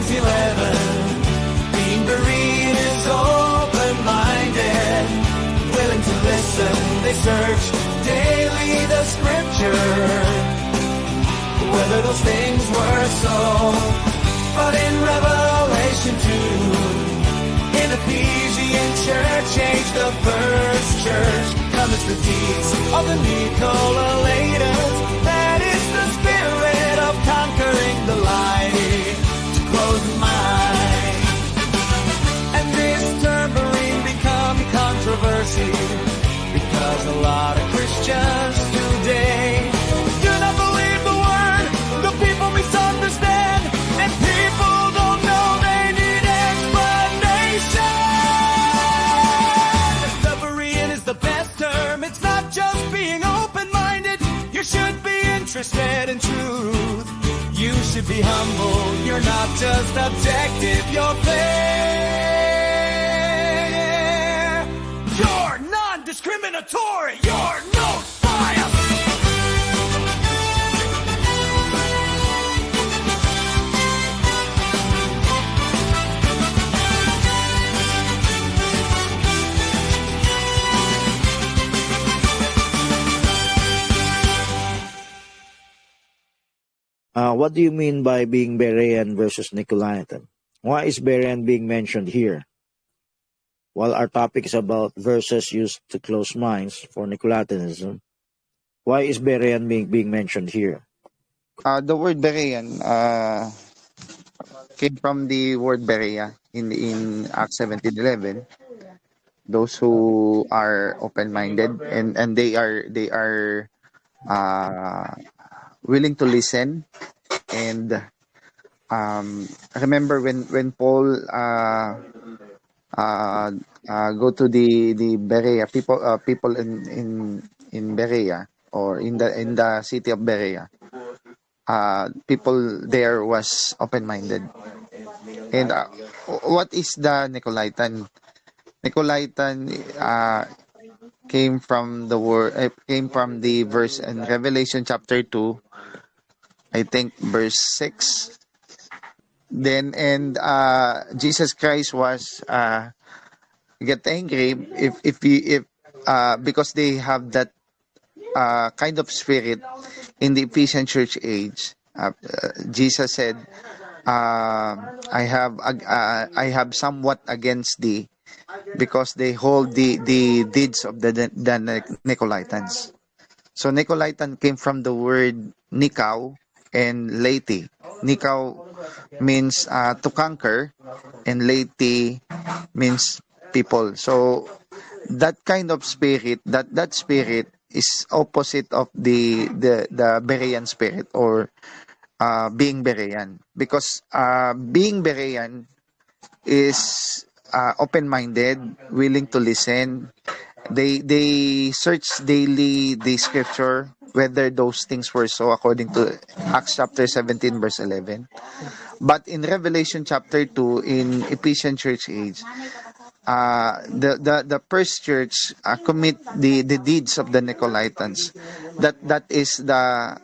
Romans 11. Being bereaved is open-minded, willing to listen. They search daily the scripture, whether those things were so. But in Revelation 2, in Ephesian church age, the first church, comes the deeds of the Nicolaitans. That is the spirit of conquering the light to close the mind. And this tambourine become controversy because a lot of Christians today do not believe the word. The people misunderstand, and people don't know they need explanation. Tambourine is the best term. It's not just being open-minded. You should be interested in truth. You should be humble. You're not just objective. You're fair. You're non-discriminatory. You're no bias. What do you mean by being Berean versus Nicolaitan? Why is Berean being mentioned here? While our topic is about verses used to close minds for Nicolaitanism, why is Berean being mentioned here? The word Berean came from the word Berea in Acts 17:11. Those who are open-minded and they are willing to listen. And remember when Paul go to the Berea, people in Berea, or in the city of Berea, people there was open-minded. And what is the Nicolaitan? Nicolaitan came from the verse in Revelation chapter 2, I think verse 6. Then Jesus Christ was get angry if because they have that kind of spirit in the Ephesian church age. Jesus said, I have somewhat against thee, because they hold the deeds of the Nicolaitans. So Nicolaitan came from the word Nikau and Laity. Nikau means to conquer, and Laity means people. So that kind of spirit, that spirit is opposite of the Berean spirit, or being Berean, because being Berean is open-minded, willing to listen. They search daily the scripture, whether those things were so, according to Acts chapter 17 verse 11. But in Revelation chapter 2, in Ephesian church age, the first church commit the deeds of the Nicolaitans. That is the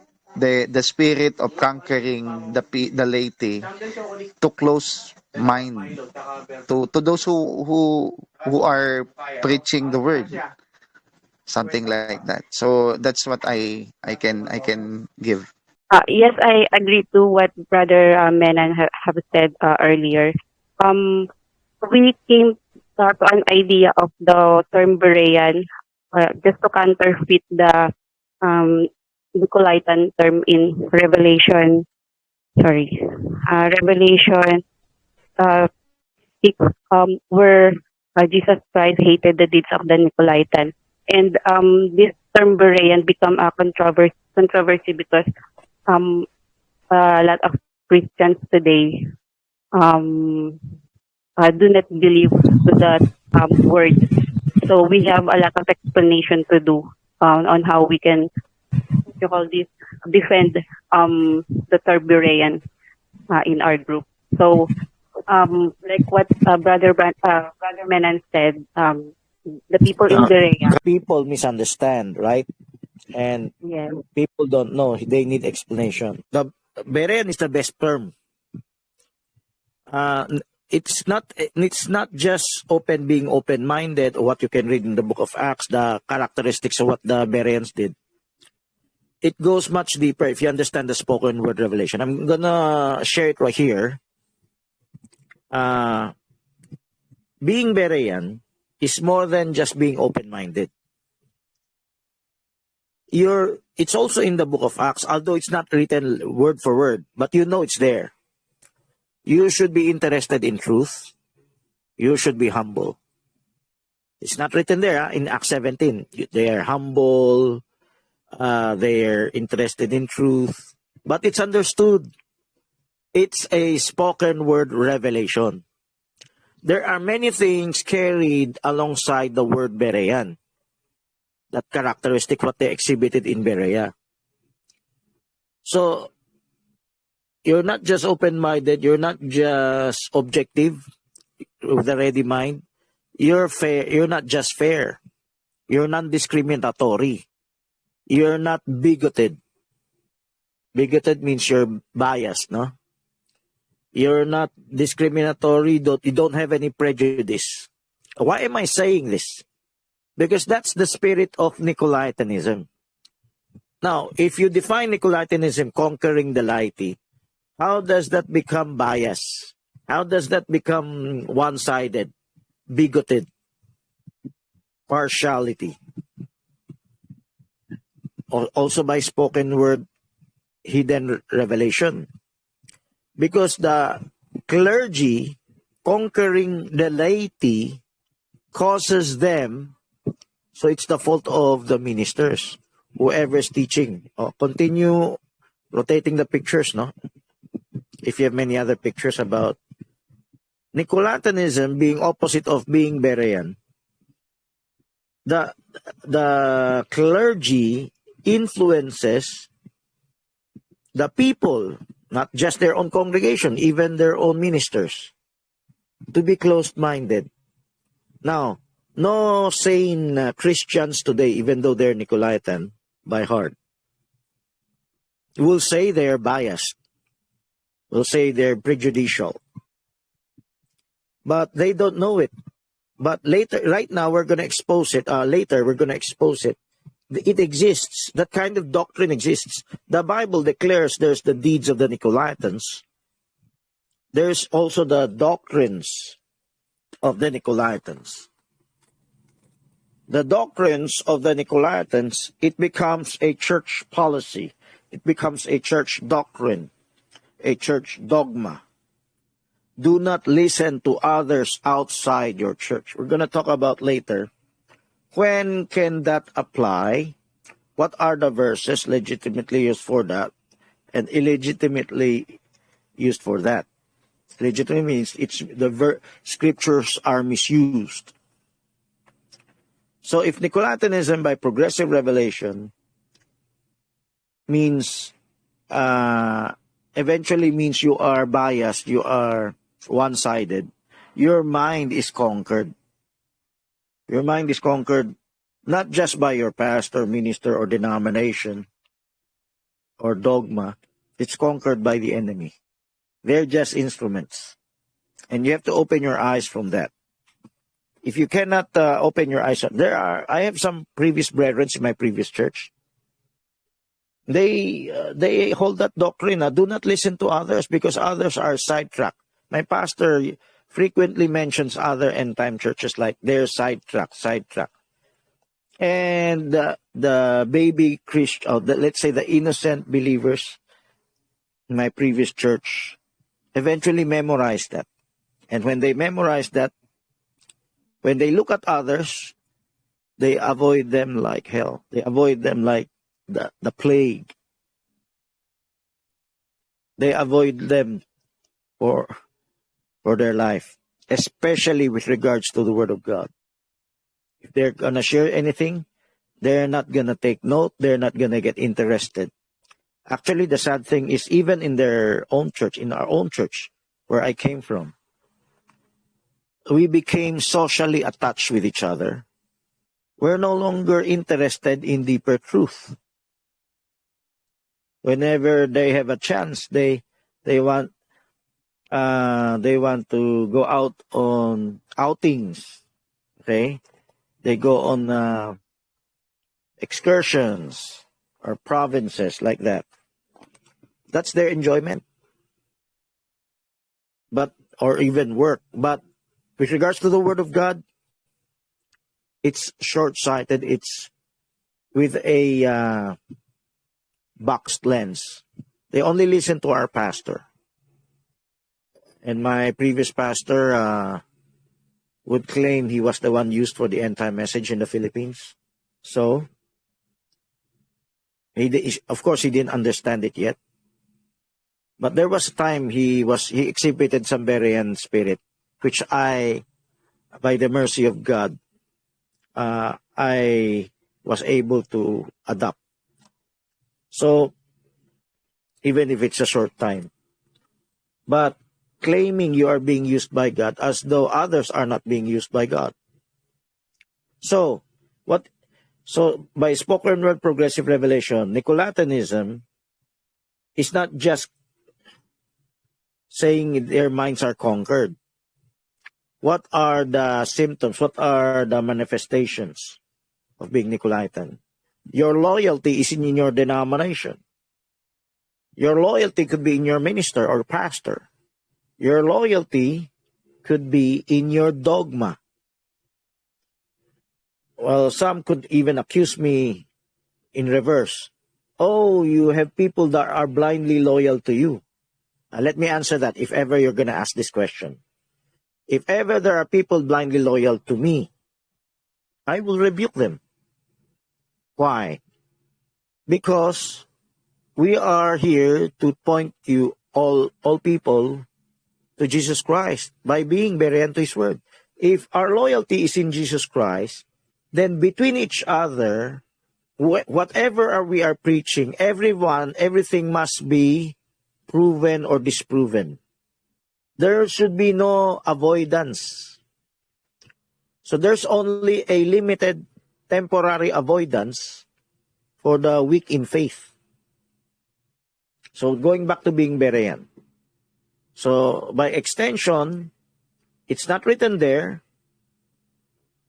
spirit of conquering the laity, to close mind to those who are preaching the word, something like that. So that's what I can give. Yes, I agree to what Brother Menan have said earlier. We came to an idea of the term Berean just to counterfeit the Nicolaitan term in Revelation. Revelation 6, where Jesus Christ hated the deeds of the Nicolaitan, and this term Berean become a controversy because a lot of Christians today do not believe to that word. So we have a lot of explanation to do on how we can defend the term Berean in our group. So like what Brother Menan said, the people in Berea. People misunderstand, right? And Yes. people don't know. They need explanation. The Berean is the best term. It's not just being open-minded, or what you can read in the book of Acts, the characteristics of what the Bereans did. It goes much deeper if you understand the spoken word revelation. I'm gonna share it right here. Being Berean is more than just being open-minded. It's also in the book of Acts, although it's not written word for word, but you know it's there. You should be interested in truth. You should be humble. It's not written there in Acts 17. They are humble. They're interested in truth. But it's understood. It's a spoken word revelation. There are many things carried alongside the word Berean. That characteristic what they exhibited in Berea. So, you're not just open-minded, you're not just objective with a ready mind. You're fair, you're not just fair. You're non-discriminatory. You're not bigoted. Bigoted means you're biased, no? You're not discriminatory, you don't have any prejudice. Why am I saying this? Because that's the spirit of Nicolaitanism. Now, if you define Nicolaitanism conquering the laity, how does that become bias? How does that become one-sided, bigoted, partiality? Also by spoken word, hidden revelation. Because the clergy conquering the laity causes them, so it's the fault of the ministers, whoever's teaching. Continue rotating the pictures, no? If you have many other pictures about Nicolaitanism being opposite of being Berean, the clergy influences the people, not just their own congregation, even their own ministers, to be closed-minded. Now, no sane Christians today, even though they're Nicolaitan by heart, will say they're biased, will say they're prejudicial. But they don't know it. But later, right now, we're going to expose it. Later, we're going to expose it. It exists. That kind of doctrine exists. The Bible declares there's the deeds of the Nicolaitans. There's also the doctrines of the Nicolaitans. The doctrines of the Nicolaitans, it becomes a church policy. It becomes a church doctrine, a church dogma. Do not listen to others outside your church. We're going to talk about later. When can that apply? What are the verses legitimately used for that and illegitimately used for that? Legitimate means scriptures are misused. So if Nicolaitanism by progressive revelation means, eventually means you are biased, you are one-sided, your mind is conquered. Your mind is conquered not just by your pastor, minister, or denomination, or dogma. It's conquered by the enemy. They're just instruments. And you have to open your eyes from that. If you cannot open your eyes, I have some previous brethren in my previous church. They hold that doctrine. Do not listen to others because others are sidetracked. My pastor frequently mentions other end-time churches like they're sidetracked. And the baby Christian, let's say the innocent believers in my previous church, eventually memorized that. And when they memorize that, when they look at others, they avoid them like hell. They avoid them like the plague. They avoid them for their life, especially with regards to the Word of God. If they're going to share anything, they're not going to take note. They're not going to get interested. Actually, the sad thing is even in their own church, in our own church, where I came from, we became socially attached with each other. We're no longer interested in deeper truth. Whenever they have a chance, they want They want to go out on outings. Okay, they go on excursions or provinces like that. That's their enjoyment. But or even work. But with regards to the Word of God, it's short-sighted. It's with a boxed lens. They only listen to our pastor. And my previous pastor would claim he was the one used for the end-time message in the Philippines. So, of course, he didn't understand it yet. But there was a time he exhibited some Berean spirit, which I, by the mercy of God, I was able to adopt. So, even if it's a short time. But claiming you are being used by God as though others are not being used by God. So, by spoken word progressive revelation, Nicolatanism is not just saying their minds are conquered. What are the symptoms? What are the manifestations of being Nicolaitan? Your loyalty is in your denomination. Your loyalty could be in your minister or pastor. Your loyalty could be in your dogma. Well, some could even accuse me in reverse. Oh, you have people that are blindly loyal to you. Let me answer that if ever you're going to ask this question. If ever there are people blindly loyal to me, I will rebuke them. Why? Because we are here to point you, all people, to Jesus Christ by being Berean to His Word. If our loyalty is in Jesus Christ, then between each other, whatever we are preaching, everything must be proven or disproven. There should be no avoidance. So there's only a limited temporary avoidance for the weak in faith. So going back to being Berean. So by extension, it's not written there.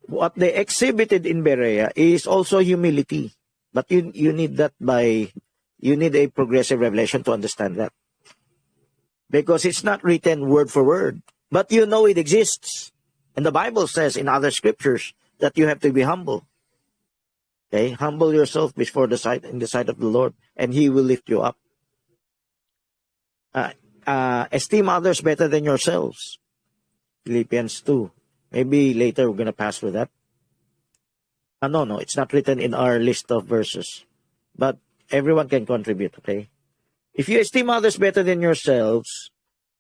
What they exhibited in Berea is also humility. But you need that you need a progressive revelation to understand that. Because it's not written word for word. But you know it exists. And the Bible says in other scriptures that you have to be humble. Okay? Humble yourself before in the sight of the Lord, and He will lift you up. Esteem others better than yourselves. Philippians 2. Maybe later we're going to pass through that. No, it's not written in our list of verses. But everyone can contribute, okay? If you esteem others better than yourselves,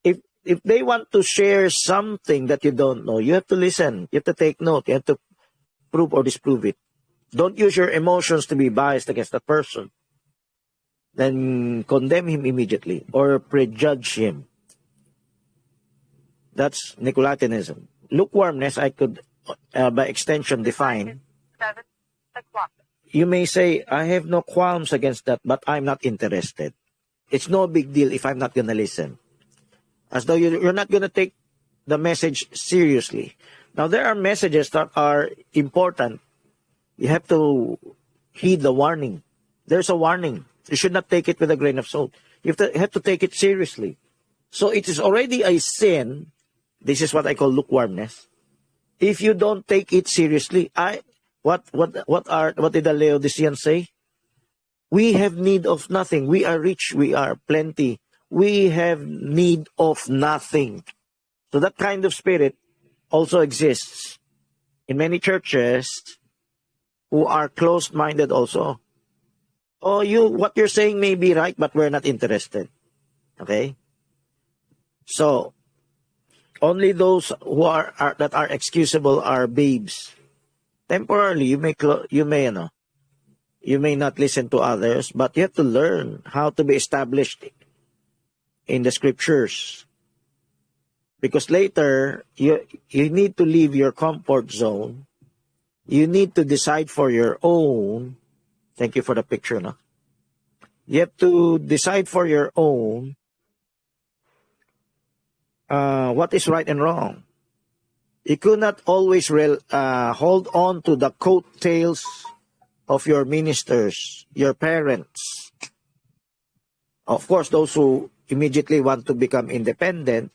if they want to share something that you don't know, you have to listen. You have to take note. You have to prove or disprove it. Don't use your emotions to be biased against that person. Then condemn him immediately or prejudge him. That's Nicolatanism. Lukewarmness, I could, by extension, define. 7 o'clock. You may say, I have no qualms against that, but I'm not interested. It's no big deal if I'm not going to listen. As though you're not going to take the message seriously. Now, there are messages that are important. You have to heed the warning. There's a warning. You should not take it with a grain of salt. You have to take it seriously. So it is already a sin. This is what I call lukewarmness. If you don't take it seriously, what did the Laodiceans say? We have need of nothing. We are rich. We are plenty. We have need of nothing. So that kind of spirit also exists in many churches who are closed-minded also. Oh, what you're saying may be right, but we're not interested. Okay? So, only those who that are excusable are babes. Temporarily, you may not listen to others, but you have to learn how to be established in the scriptures. Because later, you need to leave your comfort zone. You need to decide for your own. Thank you for the picture, no? You have to decide for your own what is right and wrong. You could not always hold on to the coattails of your ministers, your parents. Of course, those who immediately want to become independent,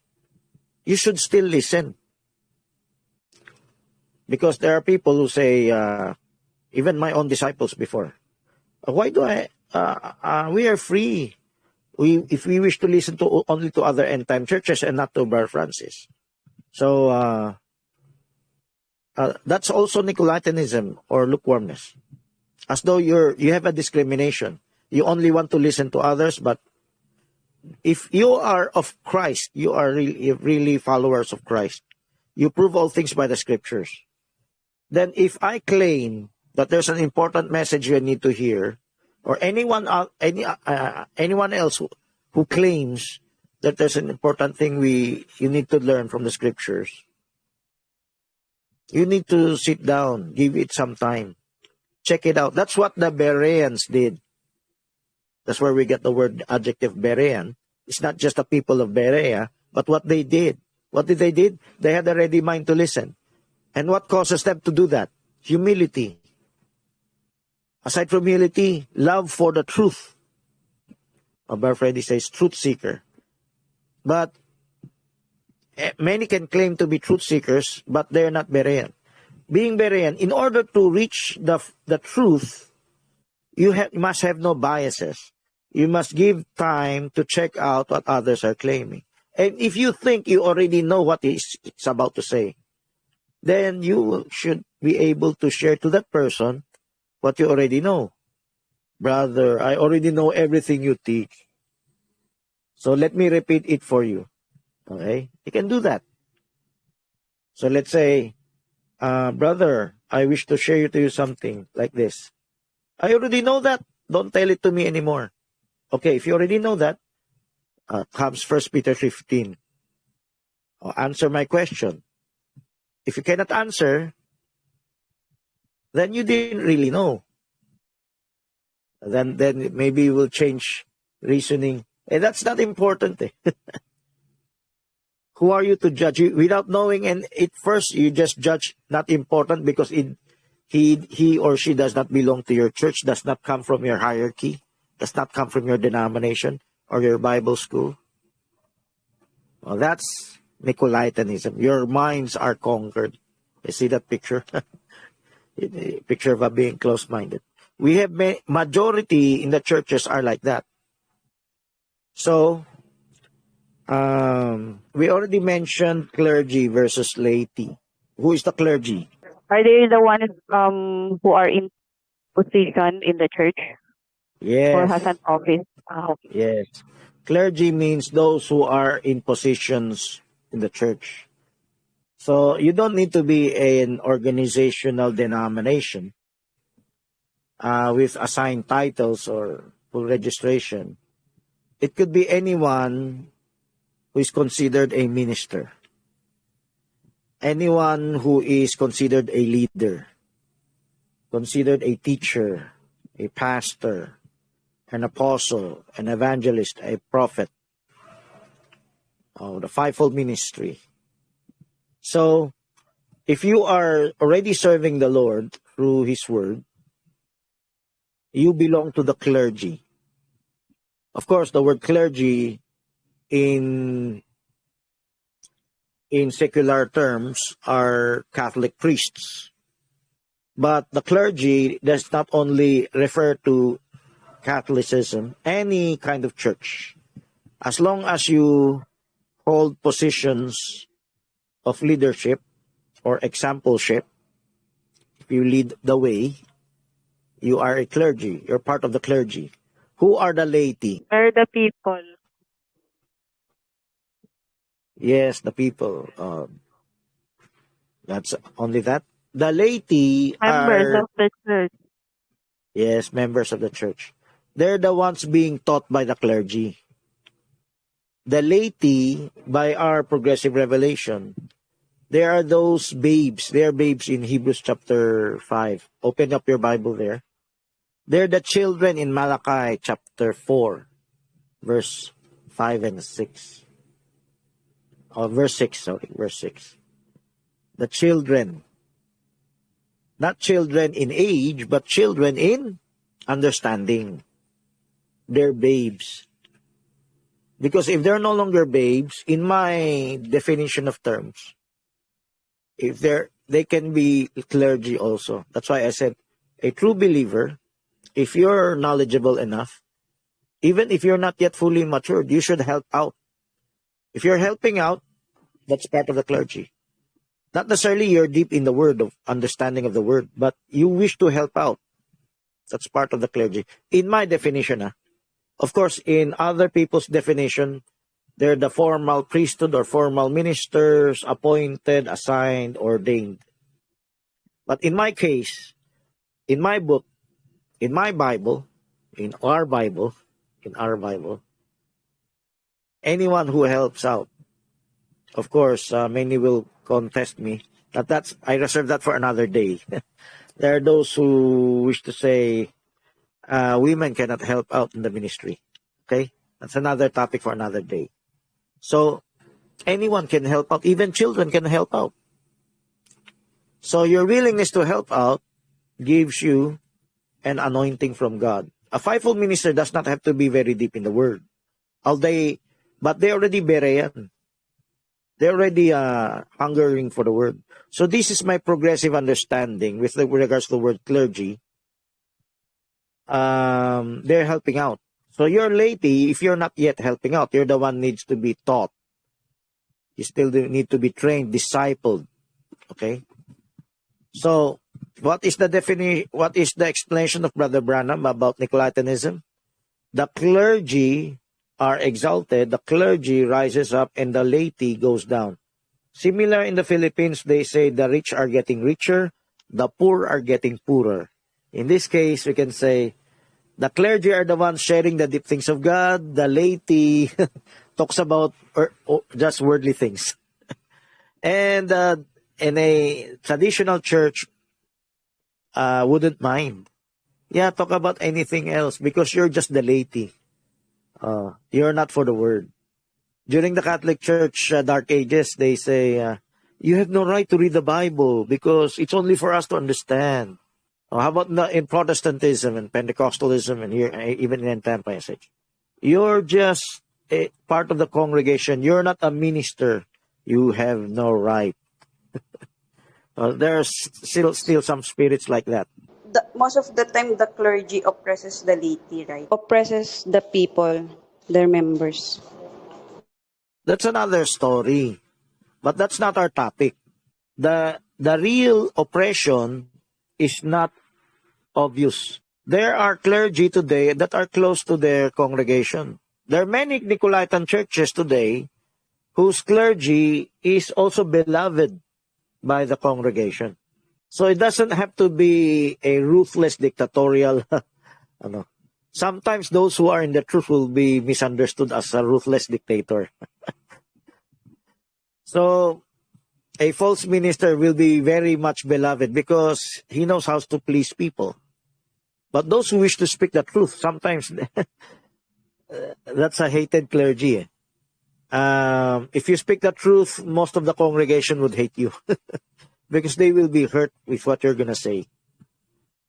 you should still listen. Because there are people who say, even my own disciples before, why do we are free. If we wish to listen to only to other end time churches and not to Brother Francis. So, that's also Nicolaitanism or lukewarmness. As though you have a discrimination. You only want to listen to others, but if you are of Christ, you are really followers of Christ. You prove all things by the scriptures. Then if I claim that there's an important message you need to hear, or anyone else who claims that there's an important thing you need to learn from the scriptures, you need to sit down, give it some time, check it out. That's what the Bereans did. That's where we get the word adjective Berean. It's not just the people of Berea, but what they did. What did they did? They had a ready mind to listen. And what causes them to do that? Humility. Aside from humility, love for the truth. Brother Freddy says, truth seeker. But many can claim to be truth seekers, but they're not Berean. Being Berean, in order to reach the truth, you must have no biases. You must give time to check out what others are claiming. And if you think you already know what it's about to say, then you should be able to share to that person what you already know. Brother, I already know everything you teach. So let me repeat it for you. Okay? You can do that. So let's say, brother, I wish to share to you something like this. I already know that. Don't tell it to me anymore. Okay, if you already know that, comes 1 Peter 15. Answer my question. If you cannot answer, then you didn't really know. Then maybe we'll change reasoning. And that's not important. Who are you to judge? Without knowing and it first, you just judge not important because he or she does not belong to your church, does not come from your hierarchy, does not come from your denomination or your Bible school. Well, that's Nicolaitanism. Your minds are conquered. You see that picture? Picture of being close-minded. We have majority in the churches are like that. So, we already mentioned clergy versus laity. Who is the clergy? Are they the ones who are in position in the church or Yes. has an office? Okay. Yes. Clergy means those who are in positions in the church. So you don't need to be an organizational denomination with assigned titles or full registration. It could be anyone who is considered a minister. Anyone who is considered a leader, considered a teacher, a pastor, an apostle, an evangelist, a prophet, the fivefold ministry. So, if you are already serving the Lord through His Word, you belong to the clergy. Of course, the word clergy in secular terms are Catholic priests. But the clergy does not only refer to Catholicism, any kind of church. As long as you hold positions of leadership or exampleship, if you lead the way, you are a clergy. You're part of the clergy. Who are the laity? They're the people. Yes, the people. That's only that. The laity Members are, of the church. yes, members of the church. They're the ones being taught by the clergy. The laity, by our progressive revelation, they are those babes. They are babes in Hebrews chapter 5. Open up your Bible there. They're the children in Malachi chapter 4, verse 5 and 6. verse 6, sorry, verse 6. The children, not children in age, but children in understanding. They're babes. Because if they're no longer babes, in my definition of terms, if they can be clergy also. That's why I said a true believer, if you're knowledgeable enough, even if you're not yet fully matured, you should help out. If you're helping out, that's part of the clergy. Not necessarily you're deep in the word, of understanding of the word, but you wish to help out. That's part of the clergy. In my definition, of course, in other people's definition, they're the formal priesthood or formal ministers, appointed, assigned, ordained. But in my case, in my book, in my Bible, in our Bible, anyone who helps out, of course, many will contest me. I reserve that for another day. There are those who wish to say women cannot help out in the ministry. Okay? That's another topic for another day. So, anyone can help out. Even children can help out. So, your willingness to help out gives you an anointing from God. A fivefold minister does not have to be very deep in the word. But they already Berean. They're already hungering for the word. So this is my progressive understanding with regards to the word clergy. They're helping out. So you're laity, if you're not yet helping out, you're the one needs to be taught. You still need to be trained, discipled. Okay? So, what is the explanation of Brother Branham about Nicolaitanism? The clergy are exalted, the clergy rises up, and the laity goes down. Similar in the Philippines, they say the rich are getting richer, the poor are getting poorer. In this case, we can say the clergy are the ones sharing the deep things of God, the laity talks about just worldly things. And in a traditional church, wouldn't mind. Yeah, talk about anything else because you're just the laity. You're not for the word. During the Catholic Church Dark Ages, they say, you have no right to read the Bible because it's only for us to understand. How about in Protestantism and Pentecostalism and here, even in Tampa message? You're just a part of the congregation. You're not a minister. You have no right. There's still some spirits like that. Most of the time, the clergy oppresses the laity, right? Oppresses the people, their members. That's another story. But that's not our topic. The real oppression is not obvious. There are clergy today that are close to their congregation. There are many Nicolaitan churches today whose clergy is also beloved by the congregation. So it doesn't have to be a ruthless dictatorial. Sometimes those who are in the truth will be misunderstood as a ruthless dictator. So a false minister will be very much beloved because he knows how to please people. But those who wish to speak the truth, sometimes that's a hated clergy. If you speak the truth, most of the congregation would hate you because they will be hurt with what you're going to say.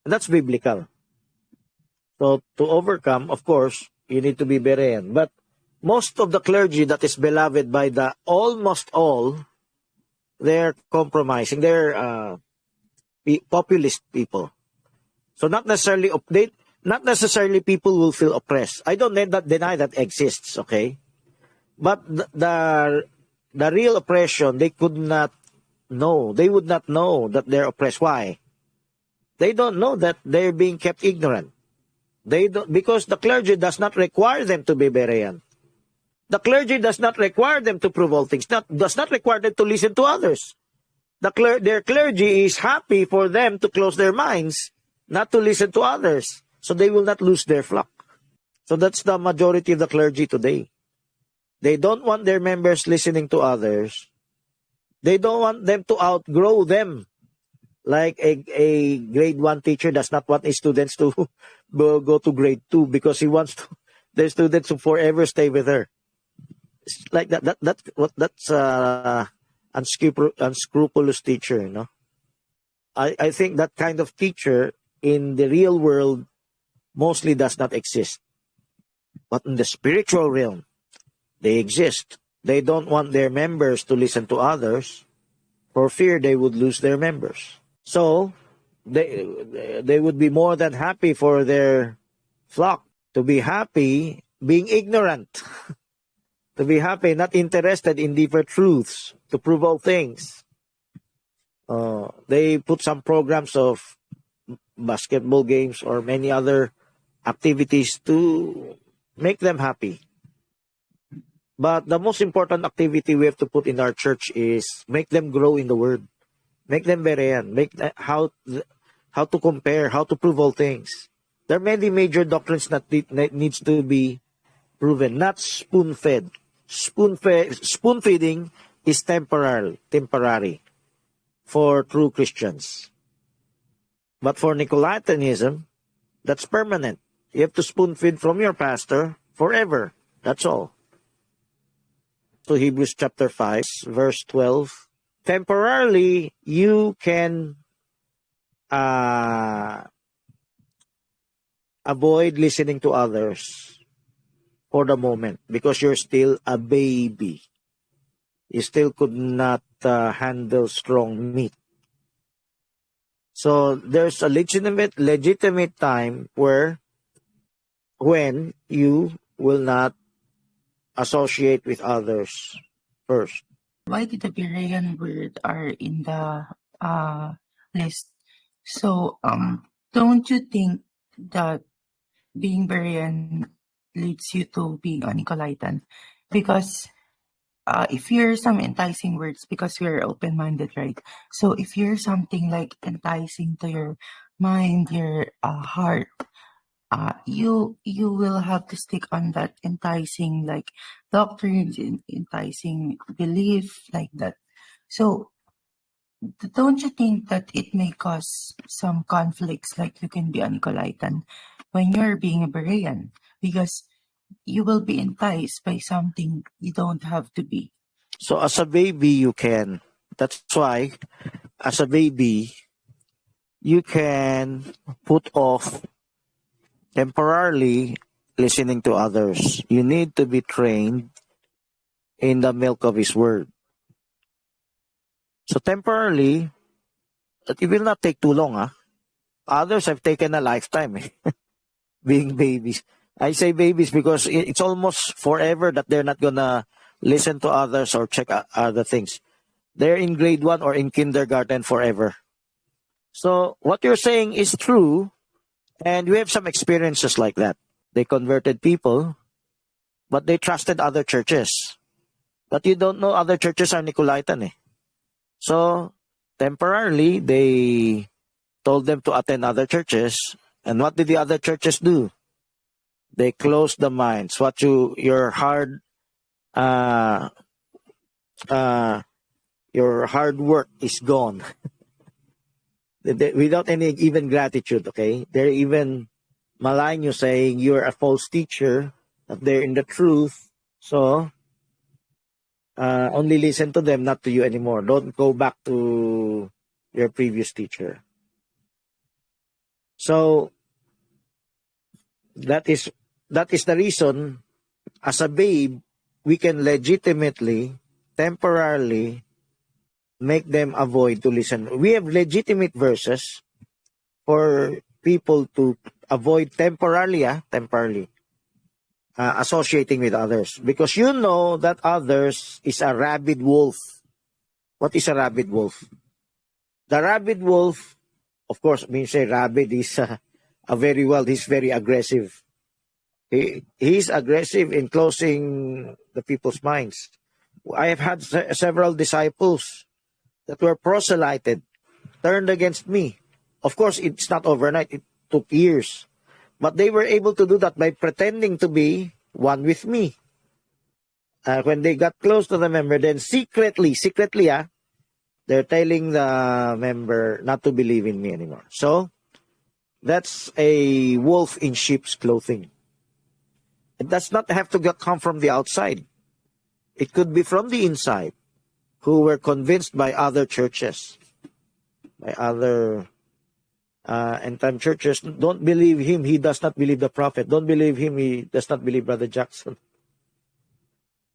And that's biblical. So to overcome, of course, you need to be Berean. But most of the clergy that is beloved by the almost all, they're compromising. They're populist people. So not necessarily people will feel oppressed. I don't deny that exists, okay? But the real oppression, they could not know. They would not know that they're oppressed. Why? They don't know that they're being kept ignorant. Because the clergy does not require them to be Berean. The clergy does not require them to prove all things. Does not require them to listen to others. Their clergy is happy for them to close their minds, not to listen to others, so they will not lose their flock. So that's the majority of the clergy today. They don't want their members listening to others. They don't want them to outgrow them. Like a grade 1 teacher does not want his students to go to grade 2 because he wants their students to forever stay with her. It's like that's unscrupulous teacher, you know. I think that kind of teacher in the real world mostly does not exist. But in the spiritual realm, they exist. They don't want their members to listen to others for fear they would lose their members. So they would be more than happy for their flock to be happy being ignorant, to be happy not interested in deeper truths, to prove all things. They put some programs of basketball games or many other activities to make them happy. But the most important activity we have to put in our church is make them grow in the Word. Make them berean. How to compare, how to prove all things. There are many major doctrines that needs to be proven, not spoon-fed. Spoon-feeding is temporary for true Christians. But for Nicolaitanism, that's permanent. You have to spoon-feed from your pastor forever. That's all. So Hebrews chapter 5, verse 12. Temporarily, you can avoid listening to others for the moment because you're still a baby. You still could not handle strong meat. So there's a legitimate time when you will not associate with others first. Why did the Berean word are in the list? So don't you think that being Berean leads you to being a Nicolaitan? Because if you hear some enticing words, because we are open-minded, right? So if you hear something like enticing to your mind, your heart, you will have to stick on that enticing like doctrines, enticing belief like that. So don't you think that it may cause some conflicts, like you can be a Nicolaitan when you're being a Berean, because you will be enticed by something you don't have to be. So as a baby, you can. That's why, as a baby, you can put off temporarily listening to others. You need to be trained in the milk of His Word. So temporarily, it will not take too long. Others have taken a lifetime being babies. I say babies because it's almost forever that they're not gonna listen to others or check other things. They're in grade 1 or in kindergarten forever. So what you're saying is true, and we have some experiences like that. They converted people, but they trusted other churches. But you don't know other churches are Nicolaitan. So temporarily, they told them to attend other churches. And what did the other churches do? They closed the minds. Your hard work is gone. Without any even gratitude, okay? They're even malign you, saying you're a false teacher, that they're in the truth. So, only listen to them, not to you anymore. Don't go back to your previous teacher. So, that is the reason, as a babe, we can legitimately, temporarily, make them avoid to listen. We have legitimate verses for people to avoid temporarily associating with others. Because you know that others is a rabid wolf. What is a rabid wolf? The rabid wolf, of course, when you say rabid, he's he's very aggressive. He's aggressive in closing the people's minds. I have had several disciples that were proselyted, turned against me. Of course, it's not overnight. It took years. But they were able to do that by pretending to be one with me. When they got close to the member, then secretly, they're telling the member not to believe in me anymore. So, that's a wolf in sheep's clothing. It does not have to come from the outside. It could be from the inside, who were convinced by other churches, by other end-time churches. Don't believe him, he does not believe the prophet. Don't believe him, he does not believe Brother Jackson.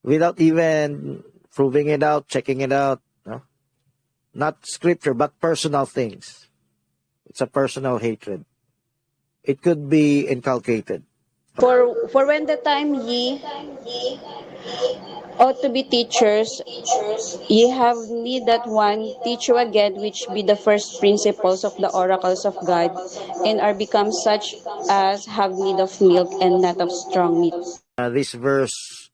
Without even proving it out, checking it out. No? Not scripture, but personal things. It's a personal hatred. It could be inculcated. For when the time ye ought to be teachers, ye have need that one teach you again, which be the first principles of the oracles of God, and are become such as have need of milk and not of strong meat. This verse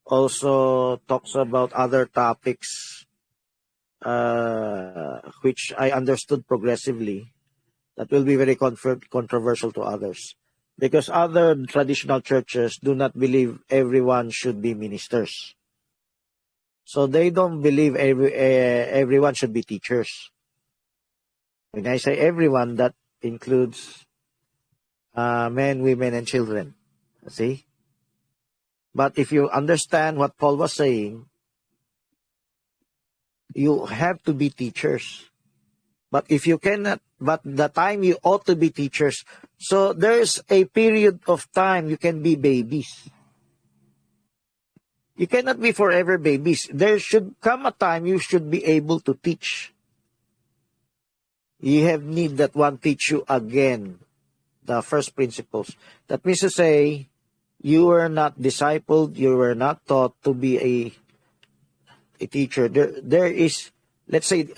also talks about other topics which I understood progressively that will be very controversial to others. Because other traditional churches do not believe everyone should be ministers. So they don't believe everyone should be teachers. When I say everyone, that includes men, women, and children. See? But if you understand what Paul was saying, you have to be teachers. But if you cannot, but the time you ought to be teachers, so there's a period of time you can be babies. You cannot be forever babies. There should come a time you should be able to teach. You have need that one teach you again the first principles. That means to say, you were not discipled, you were not taught to be a teacher. There is, let's say,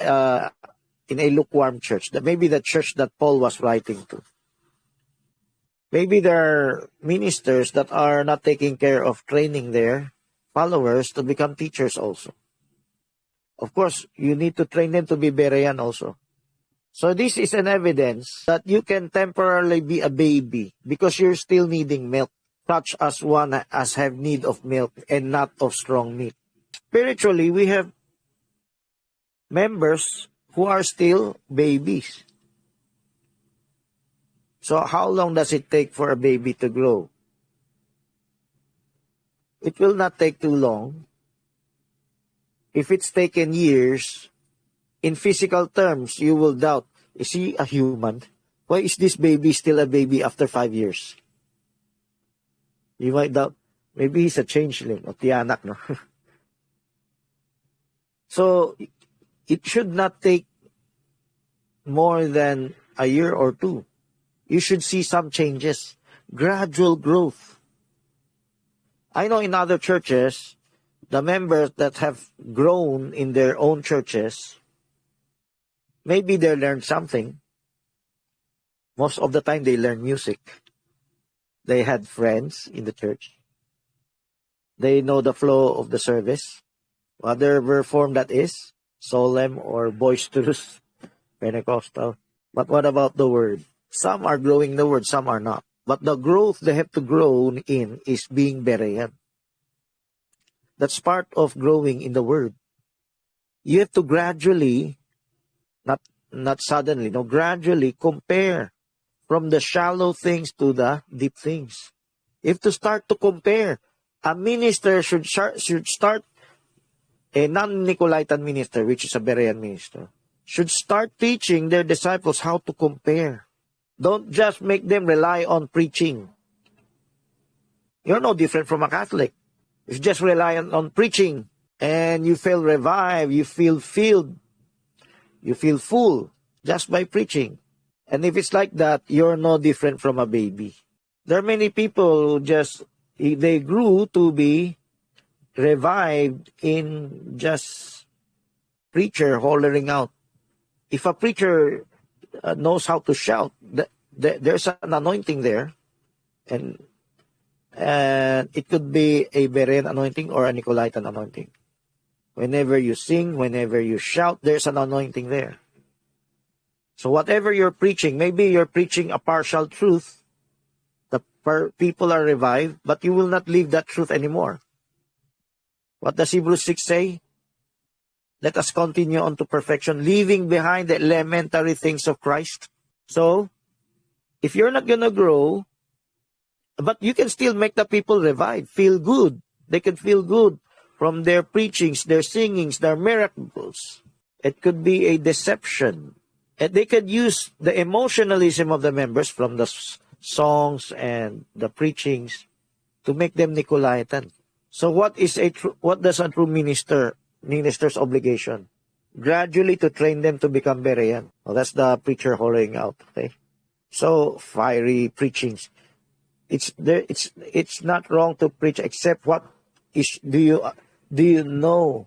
in a lukewarm church, that maybe the church that Paul was writing to. Maybe there are ministers that are not taking care of training their followers to become teachers also. Of course, you need to train them to be Berean also. So this is an evidence that you can temporarily be a baby because you're still needing milk, such as one as have need of milk and not of strong meat. Spiritually, we have members who are still babies. So how long does it take for a baby to grow? It will not take too long. If it's taken years, in physical terms, you will doubt, is he a human? Why is this baby still a baby after 5 years? You might doubt, maybe he's a changeling o tiyanak, no? So, it should not take more than a year or two. You should see some changes, gradual growth. I know in other churches, the members that have grown in their own churches, maybe they learned something. Most of the time they learn music. They had friends in the church. They know the flow of the service. Whatever form that is, solemn or boisterous, Pentecostal. But what about the word? Some are growing the word, some are not. But the growth they have to grow in is being Berean. That's part of growing in the word. You have to gradually, not suddenly, no, gradually compare from the shallow things to the deep things. You have to start to compare. A minister should start, a non-Nicolaitan minister, which is a Berean minister, should start teaching their disciples how to compare. Don't just make them rely on preaching. You're no different from a Catholic. If you just rely on preaching and you feel revived, you feel filled, you feel full just by preaching. And if it's like that, you're no different from a baby. There are many people who just, they grew to be revived in just preacher hollering out. If a preacher knows how to shout, there's an anointing there, and it could be a Berean anointing or a Nicolaitan anointing. Whenever you sing, whenever you shout, there's an anointing there. So whatever you're preaching, maybe you're preaching a partial truth, the people are revived, but you will not live that truth anymore. What does Hebrews 6 say? Let us continue on to perfection, leaving behind the elementary things of Christ. So, if you're not going to grow, but you can still make the people revive, feel good. They can feel good. from their preachings, their singings, their miracles. It could be a deception. And they could use the emotionalism of the members from the songs and the preachings to make them Nicolaitan. So what does a true minister's obligation? Gradually to train them to become Berean. Well, that's the preacher hollowing out. Okay, so fiery preachings. It's not wrong to preach, except what is do you know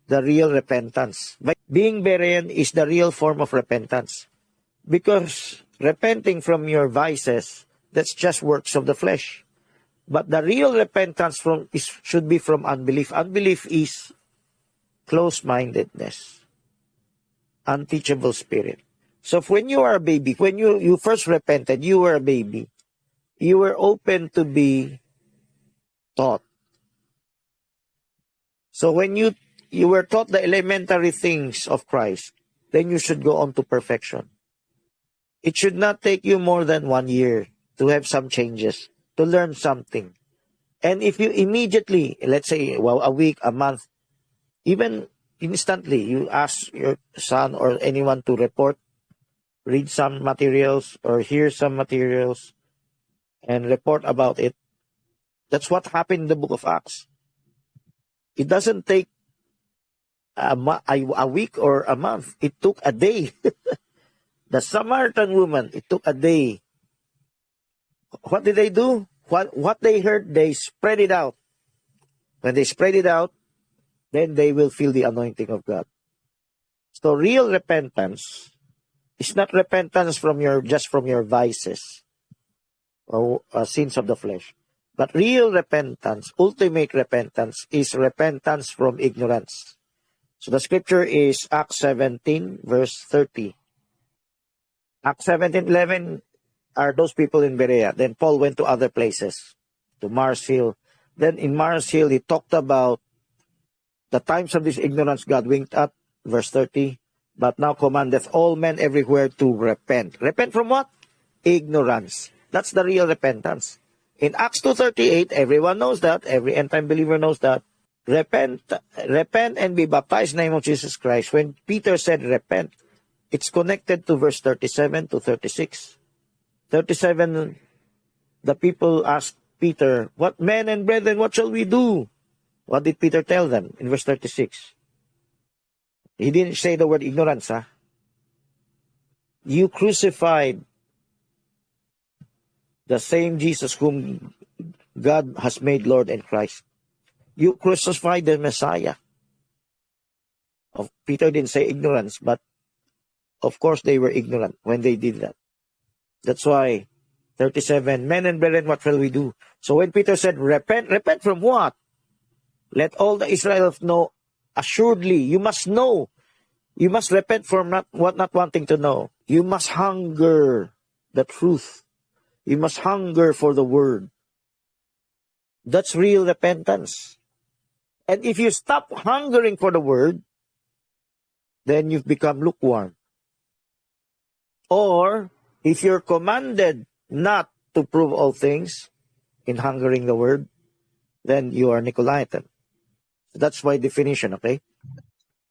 the real repentance? But being Berean is the real form of repentance, because repenting from your vices, that's just works of the flesh. But the real repentance should be from unbelief. Unbelief is close-mindedness, unteachable spirit. So when you are a baby, when you first repented, you were a baby. You were open to be taught. So when you were taught the elementary things of Christ, then you should go on to perfection. It should not take you more than 1 year to have some changes, to learn something. And if you immediately, let's say, a week, a month, even instantly, you ask your son or anyone to read some materials or hear some materials and report about it. That's what happened in the book of Acts. It doesn't take a week or a month. It took a day. The Samaritan woman, it took a day. What did they do? What they heard, they spread it out. When they spread it out, then they will feel the anointing of God. So real repentance is not repentance from your vices or sins of the flesh. But real repentance, ultimate repentance, is repentance from ignorance. So the scripture is Acts 17, verse 30. Acts 17:11 are those people in Berea. Then Paul went to other places, to Mars Hill. Then in Mars Hill, he talked about the times of this ignorance God winked at, verse 30. But now commandeth all men everywhere to repent. Repent from what? Ignorance. That's the real repentance. In Acts 2:38, everyone knows that. Every end-time believer knows that. Repent and be baptized in the name of Jesus Christ. When Peter said repent, it's connected to verse 37 to 36. 37, the people asked Peter, "What men and brethren, what shall we do?" What did Peter tell them in verse 36? He didn't say the word ignorance. You crucified the same Jesus whom God has made Lord and Christ. You crucified the Messiah. Peter didn't say ignorance, but of course they were ignorant when they did that. That's why 37, men and brethren, what shall we do? So when Peter said, repent from what? Let all the Israelites know assuredly. You must know. You must repent from not wanting to know. You must hunger the truth. You must hunger for the word. That's real repentance. And if you stop hungering for the word, then you've become lukewarm. Or if you're commanded not to prove all things in hungering the word, then you are Nicolaitan. That's my definition, okay?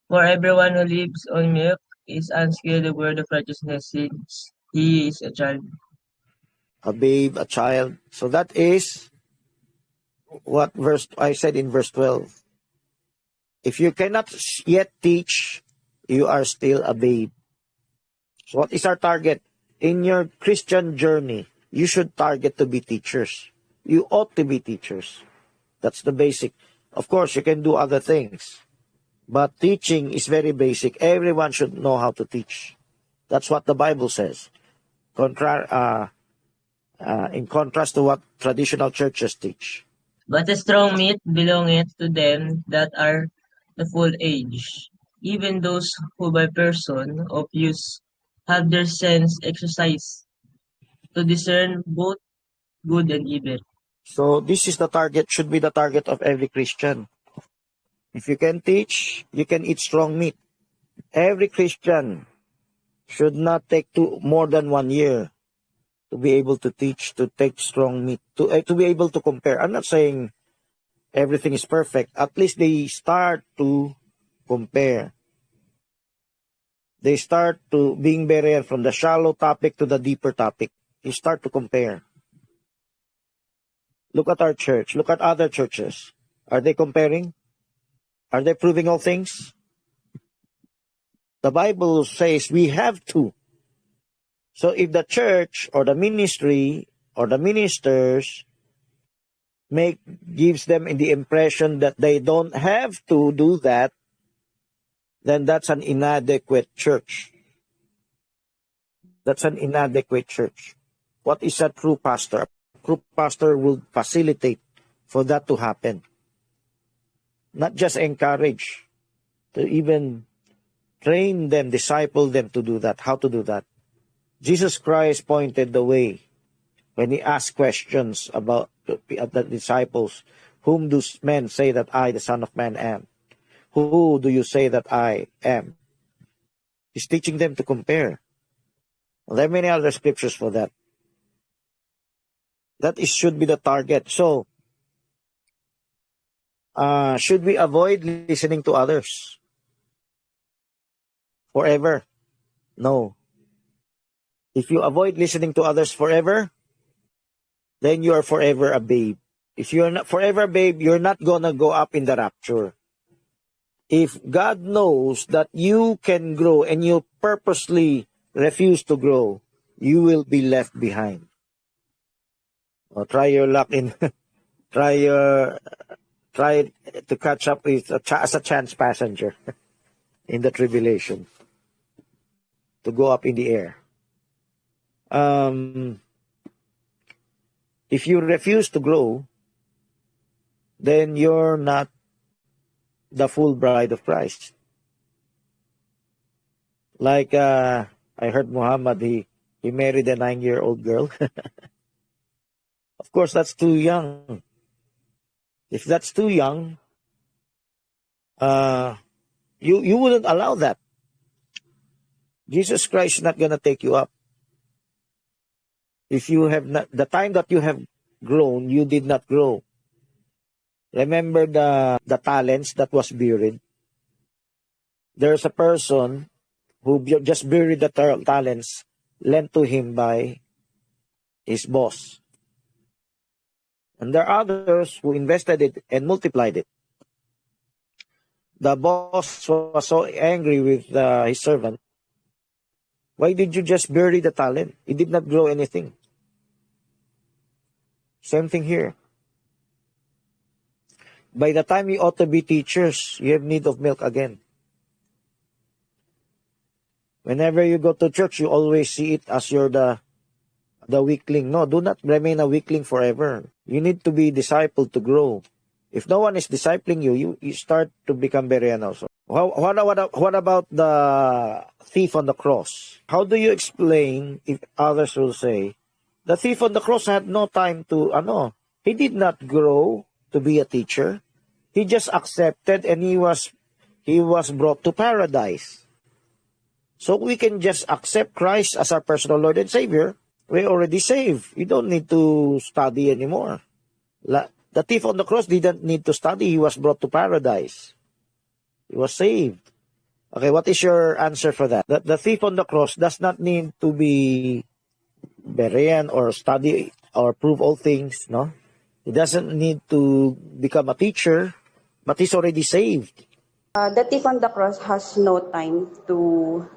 For everyone who lives on milk is unskilled the word of righteousness, since he is a child. A babe, a child. So that is what verse I said in verse 12. If you cannot yet teach, you are still a babe. So what is our target? In your Christian journey, you should target to be teachers. You ought to be teachers. That's the basic. Of course, you can do other things. But teaching is very basic. Everyone should know how to teach. That's what the Bible says. In contrast to what traditional churches teach. But the strong meat belongeth to them that are the full age, even those who by person of use have their sense exercised to discern both good and evil. So this is the target, should be the target of every Christian. If you can teach, you can eat strong meat. Every Christian should not take more than 1 year to be able to teach, to take strong meat, to be able to compare. I'm not saying everything is perfect, at least they start to compare. They start to being Berean from the shallow topic to the deeper topic. You start to compare. Look at our church. Look at other churches. Are they comparing? Are they proving all things? The Bible says we have to. So if the church or the ministry or the ministers gives them the impression that they don't have to do that, then that's an inadequate church. That's an inadequate church. What is a true pastor? A true pastor will facilitate for that to happen. Not just encourage, to even train them, disciple them to do that. How to do that? Jesus Christ pointed the way when he asked questions about the disciples. Whom do men say that I, the Son of Man, am? Who do you say that I am? He's teaching them to compare. There are many other scriptures for that. Should be the target. So, should we avoid listening to others forever? No. If you avoid listening to others forever, then you are forever a babe. If you're not forever a babe, you're not gonna go up in the rapture. If God knows that you can grow and you purposely refuse to grow, you will be left behind. Or try your luck in, try to catch up with as a chance passenger in the tribulation, to go up in the air. If you refuse to grow, then you're not the full bride of Christ. Like I heard Muhammad, he married a 9-year-old girl. Of course, that's too young. If that's too young, you wouldn't allow that. Jesus Christ is not gonna take you up. If you have not, the time that you have grown, you did not grow. Remember the talents that was buried? There's a person who just buried the talents lent to him by his boss. And there are others who invested it and multiplied it. The boss was so angry with his servant. Why did you just bury the talent? It did not grow anything. Same thing here. By the time you ought to be teachers, you have need of milk again. Whenever you go to church, you always see it as you're the weakling. No, do not remain a weakling forever. You need to be discipled to grow. If no one is discipling you, you start to become Berean also. What about the thief on the cross? How do you explain if others will say, the thief on the cross had no time to, he did not grow to be a teacher. He just accepted and he was brought to paradise. So we can just accept Christ as our personal Lord and Savior. We're already saved. You don't need to study anymore. The thief on the cross didn't need to study. He was brought to paradise. He was saved. Okay, what is your answer for that? The thief on the cross does not need to be Berean or study or prove all things, no? He doesn't need to become a teacher, but he's already saved. The thief on the cross has no time to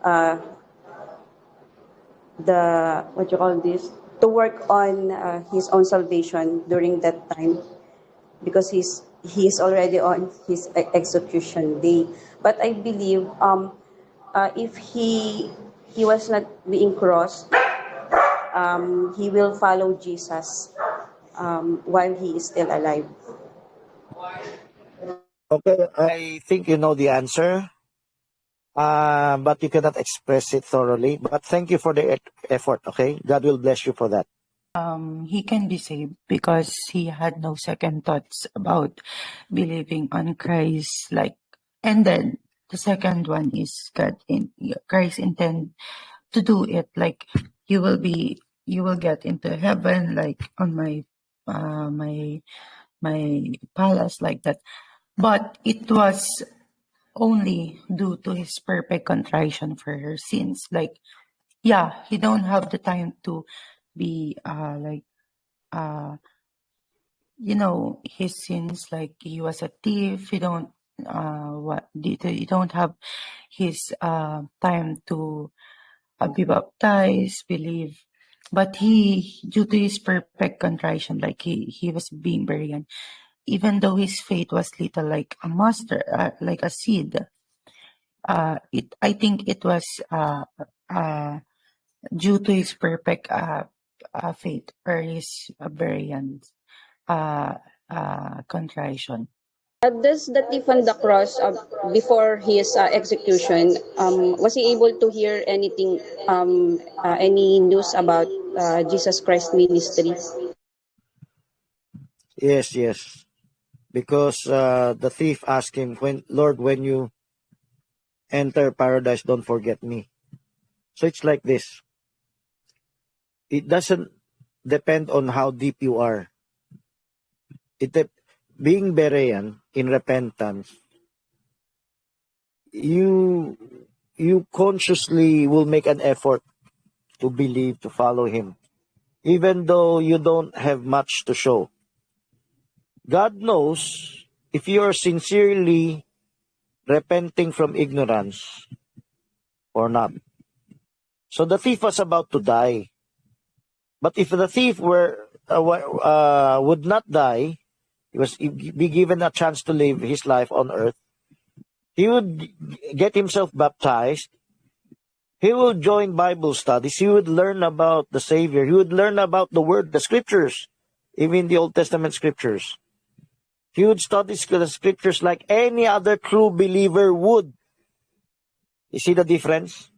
to work on his own salvation during that time, because he's already on his execution day. But I believe if he was not being crossed, he will follow Jesus while he is still alive. Okay, I think you know the answer, but you cannot express it thoroughly. But thank you for the effort, okay? God will bless you for that. He can be saved because he had no second thoughts about believing on Christ. And then the second one is Christ intend to do it. Like you will get into heaven, like on my my palace like that. But it was only due to his perfect contrition for her sins. Like, yeah, he don't have the time to be uh his sins, like he was a thief. He don't have his time to be baptized, believe. But he, due to his perfect contrition, like he was being very young, even though his faith was little like a mustard, like a seed. I think it was due to his perfect faith or his Berean contrition. Does the thief on the cross, before his execution, was he able to hear anything, any news about Jesus Christ ministry? Yes. Because the thief asked him, Lord, when you enter paradise, don't forget me. So it's like this. It doesn't depend on how deep you are. Being Berean in repentance, you consciously will make an effort to believe, to follow him, even though you don't have much to show. God knows if you are sincerely repenting from ignorance or not. So the thief was about to die. But if the thief would not die, he'd be given a chance to live his life on earth, he would get himself baptized. He would join Bible studies. He would learn about the Savior. He would learn about the Word, the Scriptures, even the Old Testament Scriptures. He would study the Scriptures like any other true believer would. You see the difference?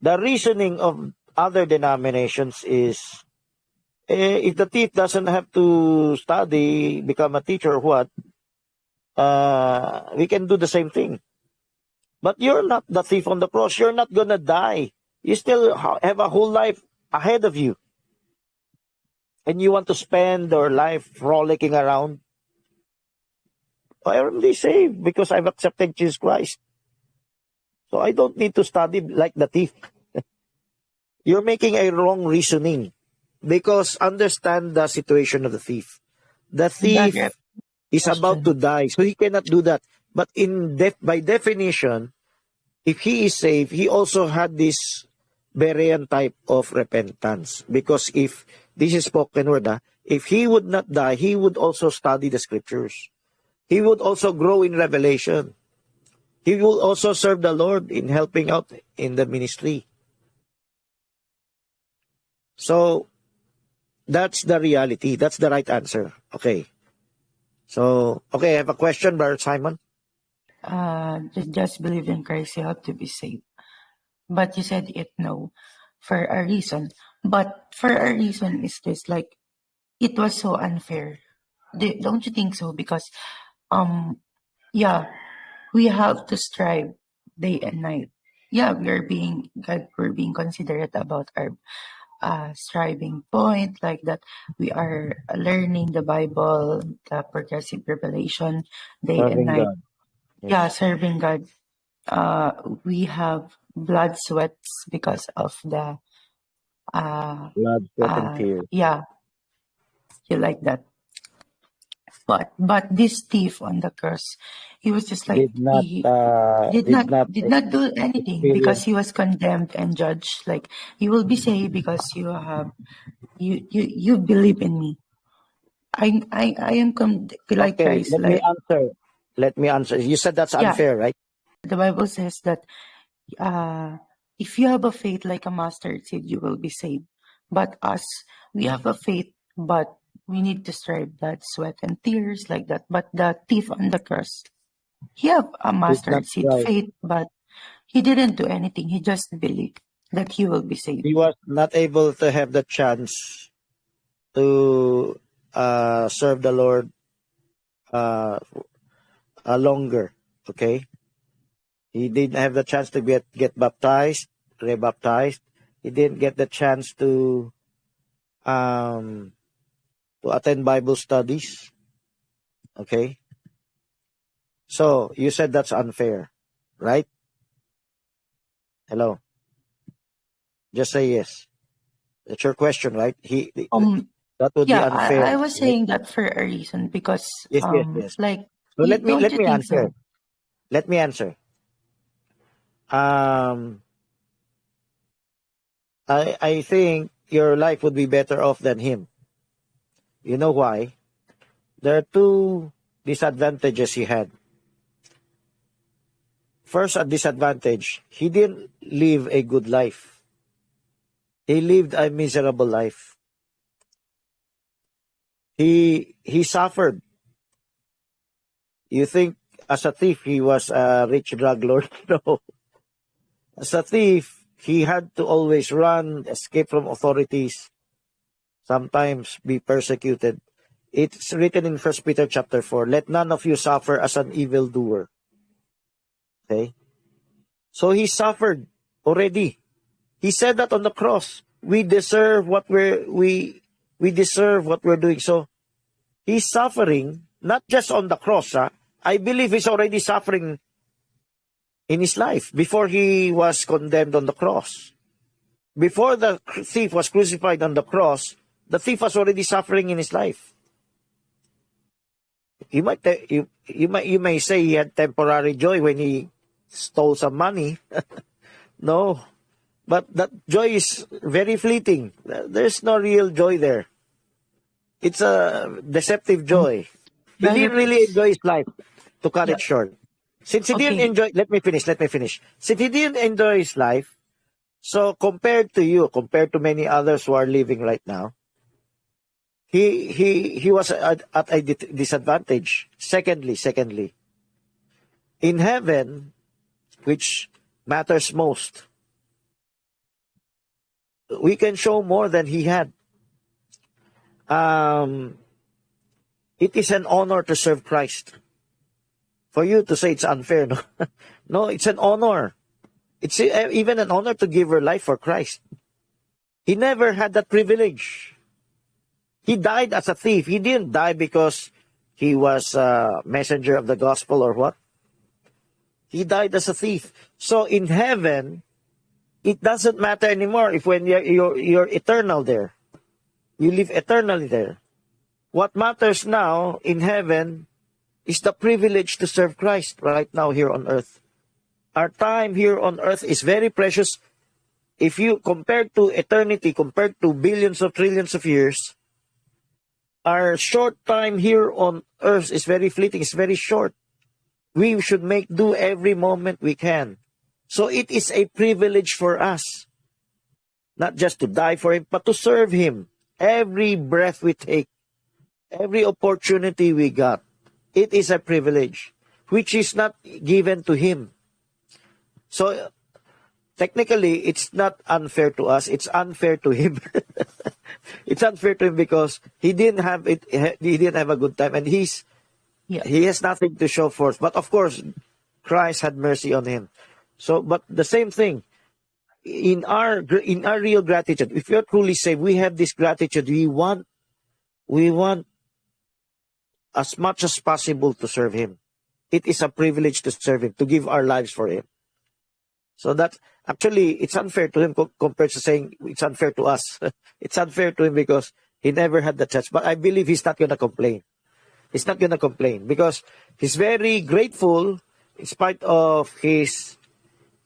The reasoning of other denominations is, if the thief doesn't have to study, become a teacher or what, we can do the same thing. But you're not the thief on the cross. You're not going to die. You still have a whole life ahead of you. And you want to spend your life frolicking around. I am only saved because I've accepted Jesus Christ. So I don't need to study like the thief. You're making a wrong reasoning. Because understand the situation of the thief. The thief is about to die, so he cannot do that. But by definition, if he is saved, he also had this Berean type of repentance. Because if this is spoken word, if he would not die, he would also study the Scriptures. He would also grow in revelation. He will also serve the Lord in helping out in the ministry. So, that's the reality. That's the right answer. Okay. So, I have a question, Brother Simon. Just believe in Christ, you have to be saved. But you said it no, for a reason. But for a reason is this, like, it was so unfair. Don't you think so? Because, yeah, we have to strive day and night. Yeah, we're being considerate about our striving point, like that we are learning the Bible, the progressive revelation, day and night. God. Yes. Yeah, serving God. We have blood sweats because of the Blood, sweat, and tears. yeah, you like that. But this thief on the cross, he was just like he did not do anything because he was condemned and judged. Like, you will be saved because you believe in me. I am like Christ. Let me answer. You said that's unfair, right? The Bible says that if you have a faith like a mustard seed, you will be saved. But us, we have a faith, but we need to strive blood, sweat, and tears like that. But the thief on the cross, he have a mustard seed faith, but he didn't do anything. He just believed that he will be saved. He was not able to have the chance to serve the Lord longer. Okay, he didn't have the chance to get baptized, rebaptized. He didn't get the chance to attend Bible studies. Okay? So, you said that's unfair, right? Hello? Just say yes. That's your question, right? That would be Yeah, unfair, I was right? saying that for a reason because Yes, yes, yes. like So don't let you me think answer. so? Let me answer. Um, I think your life would be better off than him. You know why? There are two disadvantages he had. First, a disadvantage, he didn't live a good life. He lived a miserable life. He suffered. You think as a thief he was a rich drug lord? No. As a thief, he had to always run, escape from authorities, sometimes be persecuted. It's written in 1 Peter chapter 4, let none of you suffer as an evildoer. Okay? So he suffered already. He said that on the cross. We deserve what we deserve what we're doing. So he's suffering not just on the cross. I believe he's already suffering in his life before he was condemned on the cross. Before the thief was crucified on the cross, the thief was already suffering in his life. You may say he had temporary joy when he stole some money. No, but that joy is very fleeting. There's no real joy there. It's a deceptive joy. He Yeah, didn't really it's enjoy his life, to cut yeah. it short. Since he didn't Okay. enjoy, let me finish. Since he didn't enjoy his life, so compared to you, compared to many others who are living right now, he was at a disadvantage. Secondly, in heaven, which matters most, we can show more than he had. It is an honor to serve Christ. For you to say it's unfair, no, no, it's an honor. It's even an honor to give her life for Christ. He never had that privilege. He died as a thief. He didn't die because he was a messenger of the gospel or what. He died as a thief. So in heaven, it doesn't matter anymore if when you're eternal there. You live eternally there. What matters now in heaven is the privilege to serve Christ right now here on earth. Our time here on earth is very precious. If you compare to eternity, compared to billions of trillions of years, our short time here on earth is very fleeting, it's very short. We should make do every moment we can. So it is a privilege for us, not just to die for him, but to serve him. Every breath we take, every opportunity we got, it is a privilege, which is not given to him. So technically, it's not unfair to us. It's unfair to him. It's unfair to him because he didn't have it. He didn't have a good time, and he has nothing to show for it. But of course, Christ had mercy on him. So, but the same thing in our real gratitude. If you're truly saved, we have this gratitude. We want as much as possible to serve him. It is a privilege to serve him, to give our lives for him. So that actually it's unfair to him compared to saying it's unfair to us. It's unfair to him because he never had the chance. But I believe he's not going to complain. He's not going to complain because he's very grateful in spite of his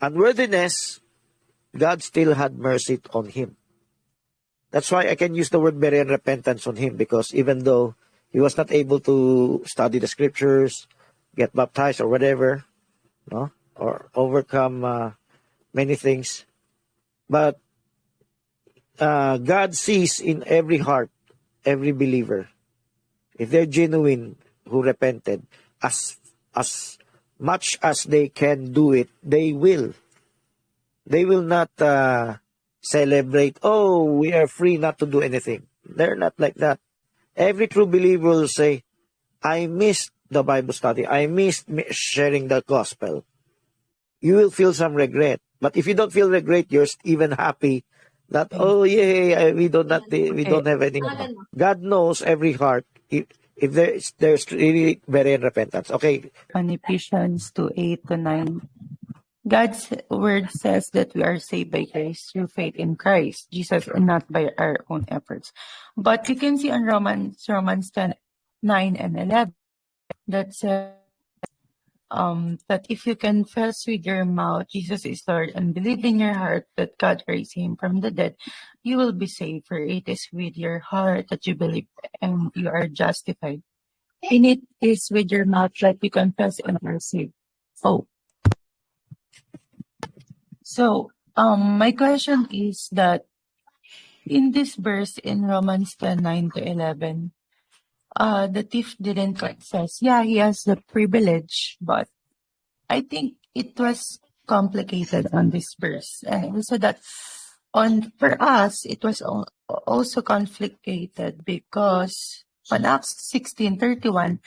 unworthiness. God still had mercy on him. That's why I can use the word Berean repentance on him, because even though he was not able to study the scriptures, get baptized or whatever, no, or overcome many things, but God sees in every heart, every believer, if they're genuine who repented, as much as they can do it, they will. They will not celebrate, oh, we are free not to do anything. They're not like that. Every true believer will say, I missed the Bible study. I missed sharing the gospel. You will feel some regret. But if you don't feel regret, you're even happy that, oh, yeah, we don't have any. God knows every heart. if there's really Berean repentance. Okay, On Ephesians 2:8-9, God's word says that we are saved by grace through faith in Christ Jesus and not by our own efforts. But you can see on Romans 10:9 and 11 that says that if you confess with your mouth Jesus is Lord and believe in your heart that God raised him from the dead, you will be saved. For it is with your heart that you believe and you are justified. In it is with your mouth that you confess and are saved. Oh, so my question is that in this verse in Romans 10:9-11, the thief didn't confess. Yeah, he has the privilege, but I think it was complicated on this verse. And also that for us, it was also complicated because on Acts 16:31,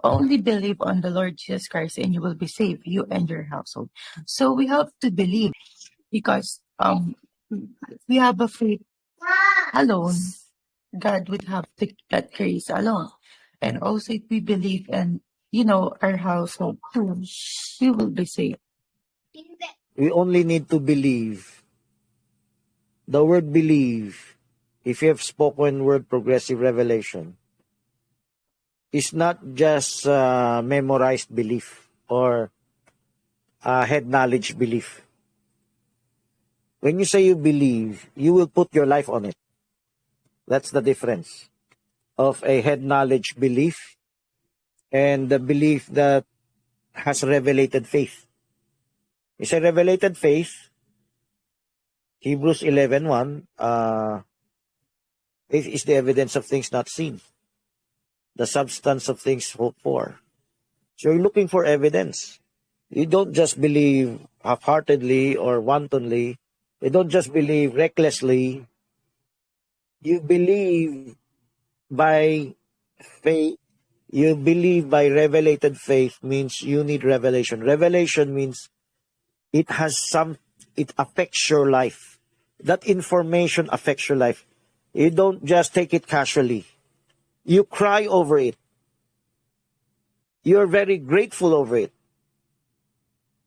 only believe on the Lord Jesus Christ and you will be saved, you and your household. So we have to believe because we have a faith alone, God would have that grace alone. And also if we believe and our household too, we will be saved. we only need to believe. The word believe, if you have spoken word progressive revelation, is not just memorized belief or head knowledge belief. When you say you believe, you will put your life on it. That's the difference of a head knowledge belief and the belief that has revelated faith. It's a revelated faith. Hebrews 11:1, faith is the evidence of things not seen, the substance of things hoped for. So you're looking for evidence. You don't just believe half-heartedly or wantonly. You don't just believe recklessly. You believe by faith. You believe by revelated faith means you need revelation. Revelation means it affects your life. That information affects your life. You don't just take it casually. You cry over it. You're very grateful over it.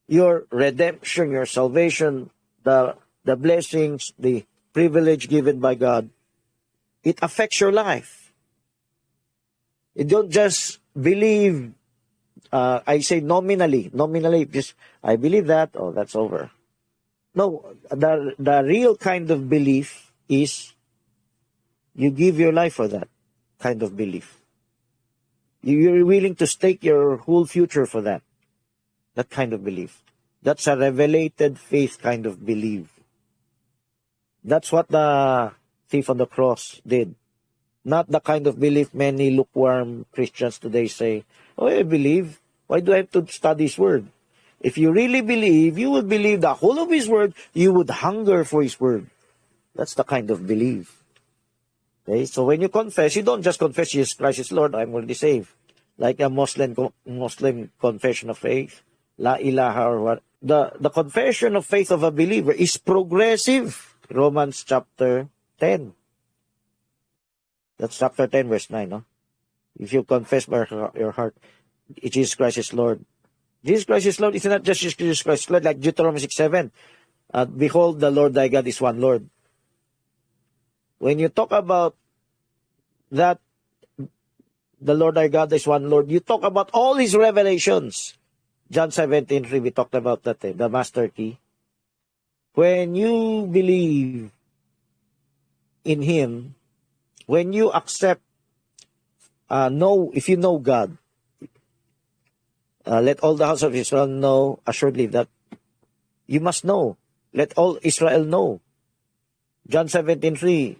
Your redemption, your salvation, the blessings, the privilege given by God, it affects your life. You don't just believe, I say nominally, just, I believe that, oh, that's over. No, the real kind of belief is you give your life for that kind of belief. You're willing to stake your whole future for that kind of belief. That's a revelated faith kind of belief. That's what the thief on the cross did. Not the kind of belief many lukewarm Christians today say, oh, I believe. Why do I have to study His Word? If you really believe, you would believe the whole of His Word. You would hunger for His Word. That's the kind of belief. Okay? So when you confess, you don't just confess Jesus Christ is Lord, I'm already saved. Like a Muslim confession of faith, La ilaha or what. The confession of faith of a believer is progressive. Romans chapter 10. That's chapter 10, verse 9, no? If you confess by your heart, Jesus Christ is Lord. Jesus Christ is Lord. It's not just Jesus Christ is Lord, like Deuteronomy 6:7. Behold, the Lord thy God is one Lord. When you talk about that, the Lord thy God is one Lord, you talk about all His revelations. John 17:3, we talked about that, the master key. When you believe in Him, when you accept, if you know God, let all the house of Israel know assuredly that you must know. Let all Israel know. John 17:3,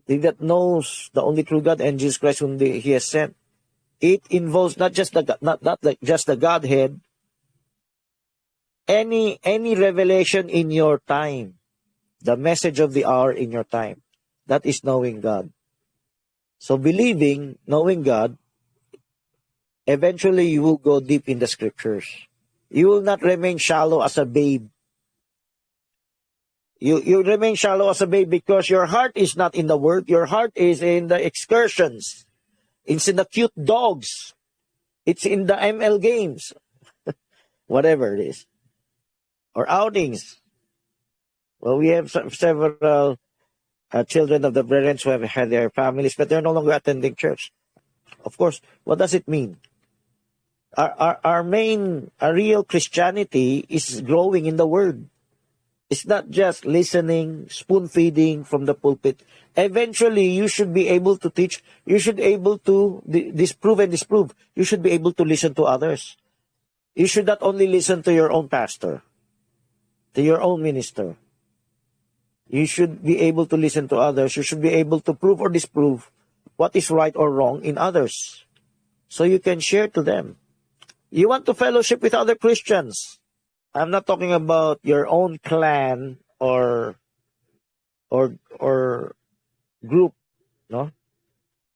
he that knows the only true God and Jesus Christ whom He has sent. It involves not just just the Godhead. Any revelation in your time, the message of the hour in your time, that is knowing God. So believing, knowing God, eventually you will go deep in the scriptures. You will not remain shallow as a babe. You remain shallow as a babe because your heart is not in the Word. Your heart is in the excursions. It's in the cute dogs. It's in the ML games. Whatever it is. Or outings. Well, we have several children of the brethren who have had their families, but they're no longer attending church. Of course, what does it mean? Our real Christianity is growing in the Word. It's not just listening, spoon feeding from the pulpit. Eventually, you should be able to teach. You should be able to disprove and disprove. You should be able to listen to others. You should not only listen to your own pastor, to your own minister. You should be able to listen to others. You should be able to prove or disprove what is right or wrong in others, so you can share to them. You want to fellowship with other Christians. I'm not talking about your own clan or group, no?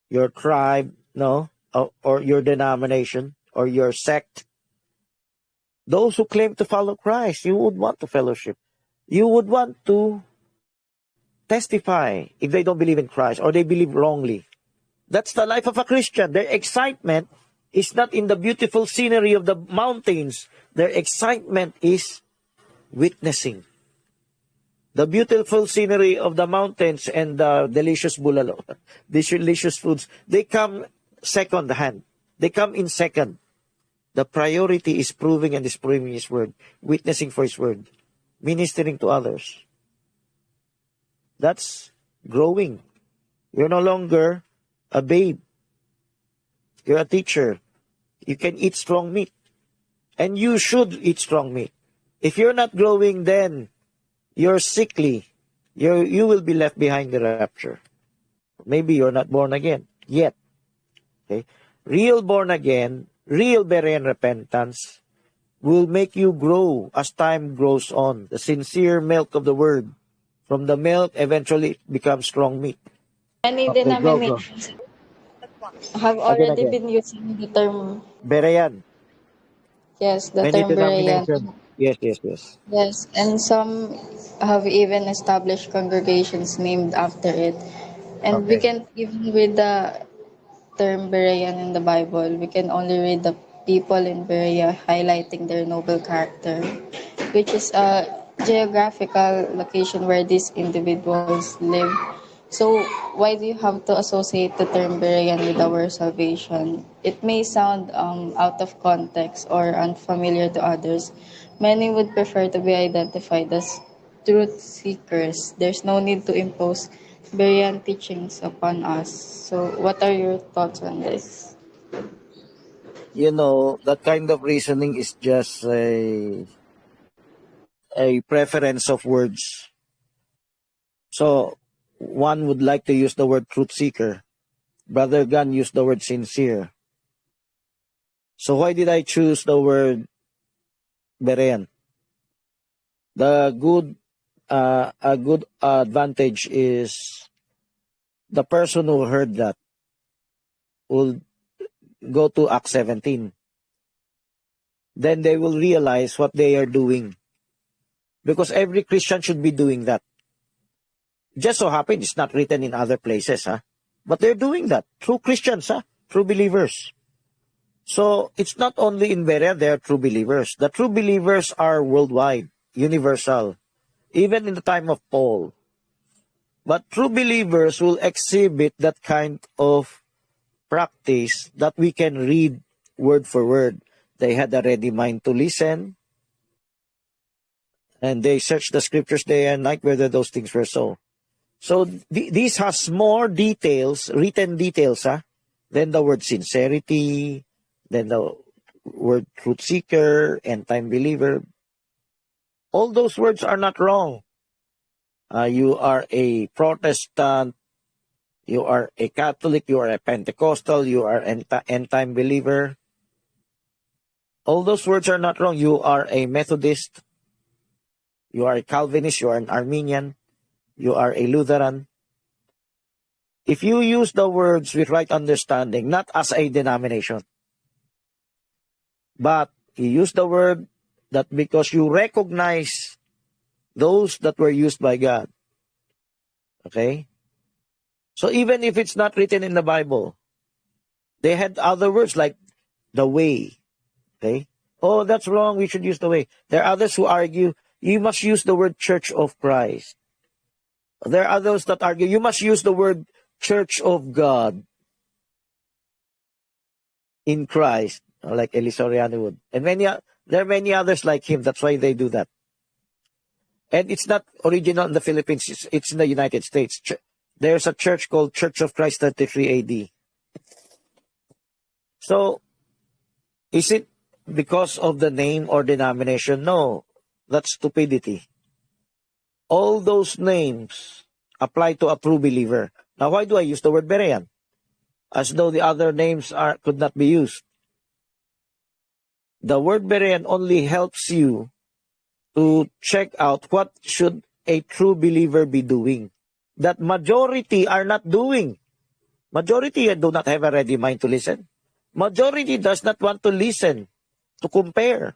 Your tribe, no? Or your denomination or your sect. Those who claim to follow Christ, you would want to fellowship. You would want to testify if they don't believe in Christ or they believe wrongly. That's the life of a Christian. Their excitement is not in the beautiful scenery of the mountains. Their excitement is witnessing. The beautiful scenery of the mountains and the delicious bulalo, delicious foods, they come second hand. They come in second. The priority is proving and disproving His Word, witnessing for His Word, ministering to others. That's growing. You're no longer a babe. You're a teacher. You can eat strong meat. And you should eat strong meat. If you're not growing, then you're sickly. You will be left behind the rapture. Maybe you're not born again yet. Okay? Real born again, real Berean repentance will make you grow as time grows on. The sincere milk of the Word. From the milk, eventually it becomes strong meat. Many Okay, go. denominations have Again. already been using the term, Berean. yes, the Many term Berean. denominations. Yes. Yes, and some have even established congregations named after it. And we Okay. can't even read the term Berean in the Bible. We can only read the people in Berea highlighting their noble character, which is a geographical location where these individuals live. So why do you have to associate the term Berean with our salvation? It may sound out of context or unfamiliar to others. Many would prefer to be identified as truth seekers. There's no need to impose Berean teachings upon us. So what are your thoughts on this? You know, that kind of reasoning is just a preference of words. So, one would like to use the word truth seeker. Brother Gunn used the word sincere. So why did I choose the word Berean? A good advantage is the person who heard that will go to Acts 17. Then they will realize what they are doing. Because every Christian should be doing that. Just so happens it's not written in other places, but they're doing that. True Christians, true believers. So it's not only in Berea they are true believers. The true believers are worldwide, universal, even in the time of Paul. But true believers will exhibit that kind of practice that we can read word for word. They had a ready mind to listen, and they searched the scriptures day and night whether those things were so. So this has more details, written details, than the word sincerity, than the word truth seeker, end time believer. All those words are not wrong. You are a Protestant, you are a Catholic, you are a Pentecostal, you are an end time believer. All those words are not wrong. You are a Methodist, you are a Calvinist, you are an Arminian, you are a Lutheran. If you use the words with right understanding, not as a denomination, but you use the word that because you recognize those that were used by God. Okay? So even if it's not written in the Bible, They had other words like the way. Okay? Oh, that's wrong. We should use the way. There are others who argue you must use the word Church of Christ. There are others that argue you must use the word Church of God in Christ, like Elisoriano would. And there are many others like him. That's why they do that. And it's not original in the Philippines. It's in the United States. There's a church called Church of Christ 33 AD. So, is it because of the name or denomination? No, that's stupidity. All those names apply to a true believer. Now, why do I use the word Berean? As though the other names could not be used. The word Berean only helps you to check out what should a true believer be doing. That majority are not doing. Majority do not have a ready mind to listen. Majority does not want to listen, to compare.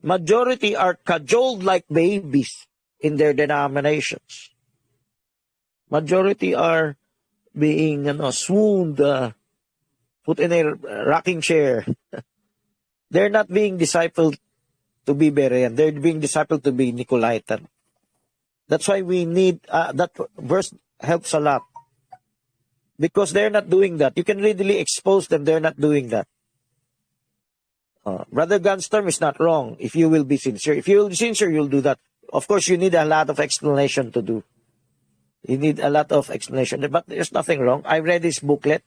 Majority are cajoled like babies in their denominations. Majority are being swooned, put in a rocking chair. They're not being discipled to be Berean. They're being discipled to be Nicolaitan. That's why we need, that verse helps a lot. Because they're not doing that. You can readily expose them. They're not doing that. Brother Gan's term is not wrong if you will be sincere. If you will be sincere, you'll do that. Of course, you need a lot of explanation to do. You need a lot of explanation. But there's nothing wrong. I read his booklet.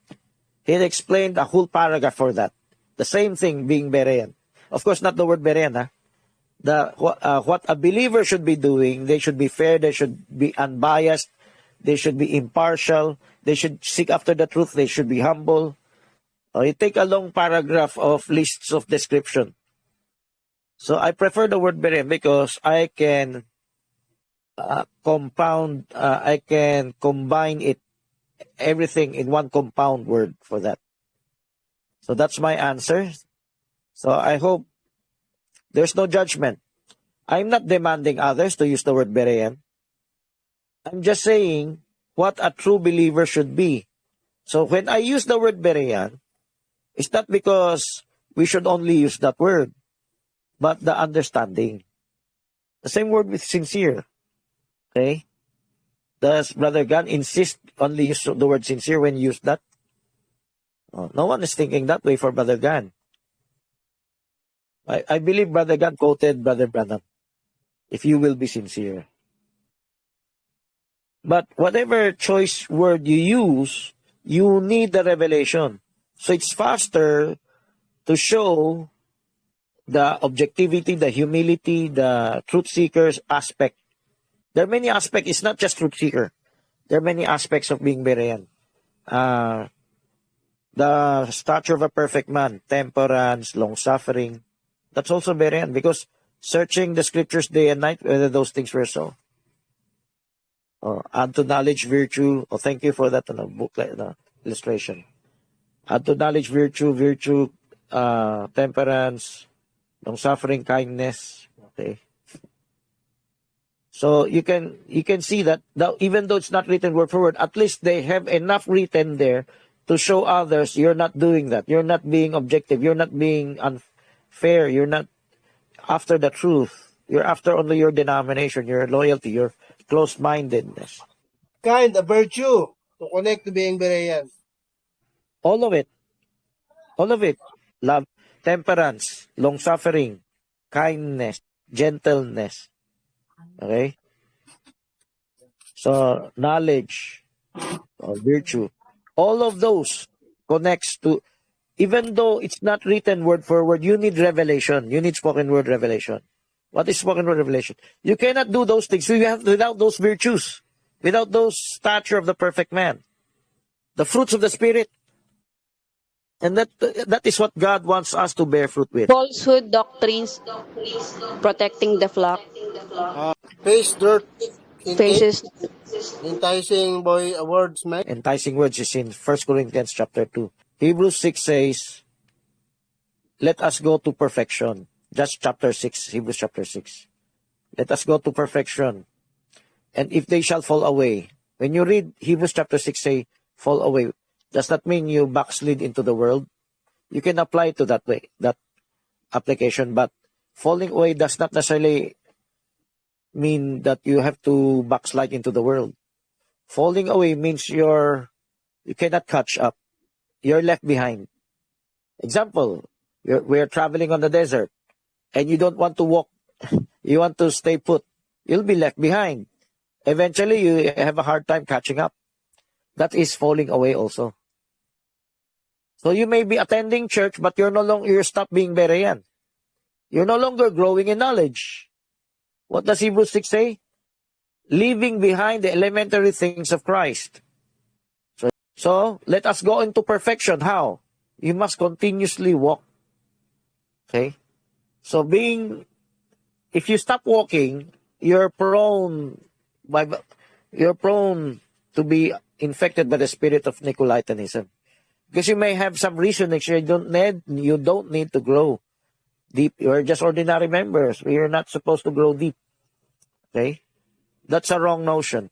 He explained a whole paragraph for that. The same thing being Berean. Of course, not the word Berean. What a believer should be doing, they should be fair, they should be unbiased, they should be impartial, they should seek after the truth, they should be humble. You take a long paragraph of lists of description. So I prefer the word Berean because I can I can combine everything in one compound word for that. So that's my answer. So I hope there's no judgment. I'm not demanding others to use the word Berean. I'm just saying what a true believer should be. So when I use the word Berean, it's not because we should only use that word, but the understanding. The same word with sincere. Okay? Does Brother Gan insist only use the word sincere when you use that? No one is thinking that way for Brother Gan. I believe Brother Gan quoted Brother Branham, if you will be sincere. But whatever choice word you use, you need the revelation. So it's faster to show the objectivity, the humility, the truth seekers aspect. There are many aspects. It's not just truth seeker. There are many aspects of being Berean. The stature of a perfect man, temperance, long-suffering. That's also Berean because searching the scriptures day and night, whether those things were so. Add to knowledge, virtue. Thank you for that booklet, illustration. Add to knowledge, virtue, temperance, long-suffering, kindness. Okay. So you can see that even though it's not written word for word, at least they have enough written there to show others you're not doing that. You're not being objective. You're not being unfair. You're not after the truth. You're after only your denomination, your loyalty, your close-mindedness. Kind, a virtue to connect to being Berean. All of it. All of it. Love, temperance, long-suffering, kindness, gentleness. Okay? So, knowledge, virtue. All of those connects to, even though it's not written word for word, you need revelation. You need spoken word revelation. What is spoken word revelation? You cannot do those things without those virtues, without those stature of the perfect man, the fruits of the Spirit. And that is what God wants us to bear fruit with. Falsehood doctrines, protecting the flock, Face dirt. faces Enticing boy words, man. Enticing words is in 1 Corinthians chapter 2. Hebrews 6 says, let us go to perfection. That's chapter 6, Hebrews chapter 6. Let us go to perfection. And if they shall fall away. When you read Hebrews chapter 6 say, fall away, does that mean you backslid into the world? you can apply to that way, that application. But falling away does not necessarily mean that you have to backslide into the world. Falling away means you cannot catch up. You're left behind. Example, we're traveling on the desert and you don't want to walk. You want to stay put. You'll be left behind. Eventually, you have a hard time catching up. That is falling away also. So you may be attending church, but you're stopped being Berean. You're no longer growing in knowledge. What does Hebrews 6 say? Leaving behind the elementary things of Christ. So let us go into perfection. How? You must continuously walk. Okay? So if you stop walking, you're prone to be infected by the spirit of Nicolaitanism. Because you may have some reasonings you don't need to grow deep. You're just ordinary members. You're not supposed to grow deep. Okay? That's a wrong notion.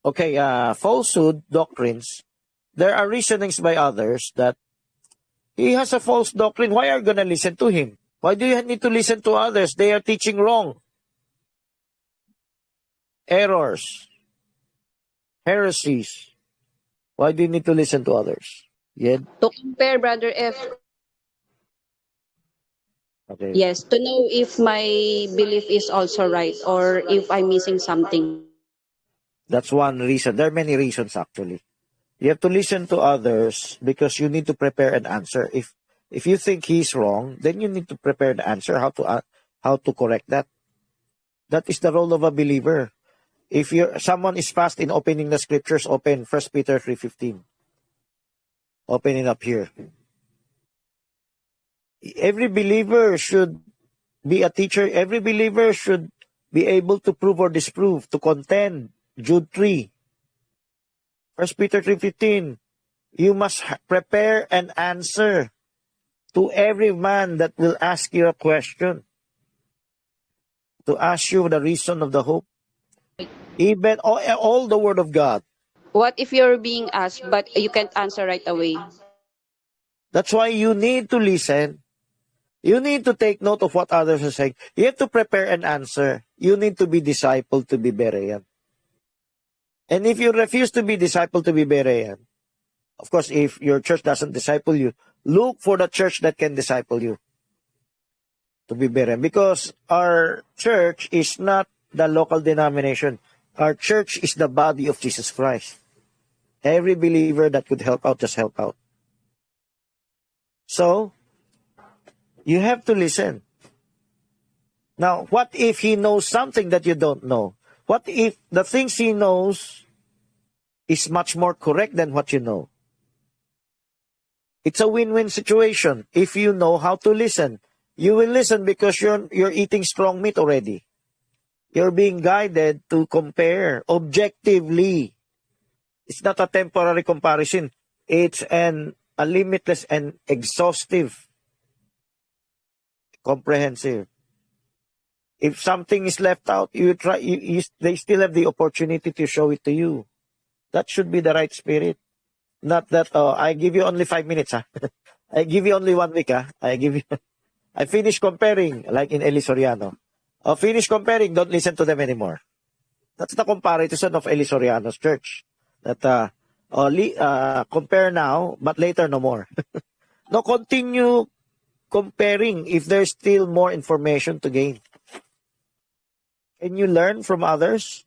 Okay, falsehood doctrines. There are reasonings by others that he has a false doctrine. Why are you going to listen to him? Why do you need to listen to others? They are teaching wrong. Errors. Heresies. Why do you need to listen to others? Yeah. To compare, Brother F. Okay. Yes, to know if my belief is also right or if I'm missing something. That's one reason. There are many reasons actually. You have to listen to others because you need to prepare an answer. If you think he's wrong, then you need to prepare the answer how to correct that. That is the role of a believer. If someone is fast in opening the scriptures, open 1 Peter 3:15. Open it up here. Every believer should be a teacher. Every believer should be able to prove or disprove, to contend. Jude 3. 1 Peter 3:15. You must prepare an answer to every man that will ask you a question. To ask you the reason of the hope. Even all the word of God. What if you're being asked but you can't answer right away? That's why you need to listen. You need to take note of what others are saying. You have to prepare an answer. You need to be discipled to be Berean. And if you refuse to be discipled to be Berean, of course, if your church doesn't disciple you, look for the church that can disciple you to be Berean. Because our church is not the local denomination. Our church is the body of Jesus Christ. Every believer that could help out, just help out. So, you have to listen. Now, what if he knows something that you don't know? What if the things he knows is much more correct than what you know? It's a win-win situation. If you know how to listen, you will listen because you're eating strong meat already. You're being guided to compare objectively. It's not a temporary comparison. It's a limitless and exhaustive, comprehensive. If something is left out, they still have the opportunity to show it to you. That should be the right spirit. Not that, I give you only 5 minutes, I give you only 1 week, I finish comparing, like in Eli Soriano. Finish comparing, don't listen to them anymore. That's the comparison of Eli Soriano's church. That, compare now, but later no more. No, continue comparing if there's still more information to gain. Can you learn from others?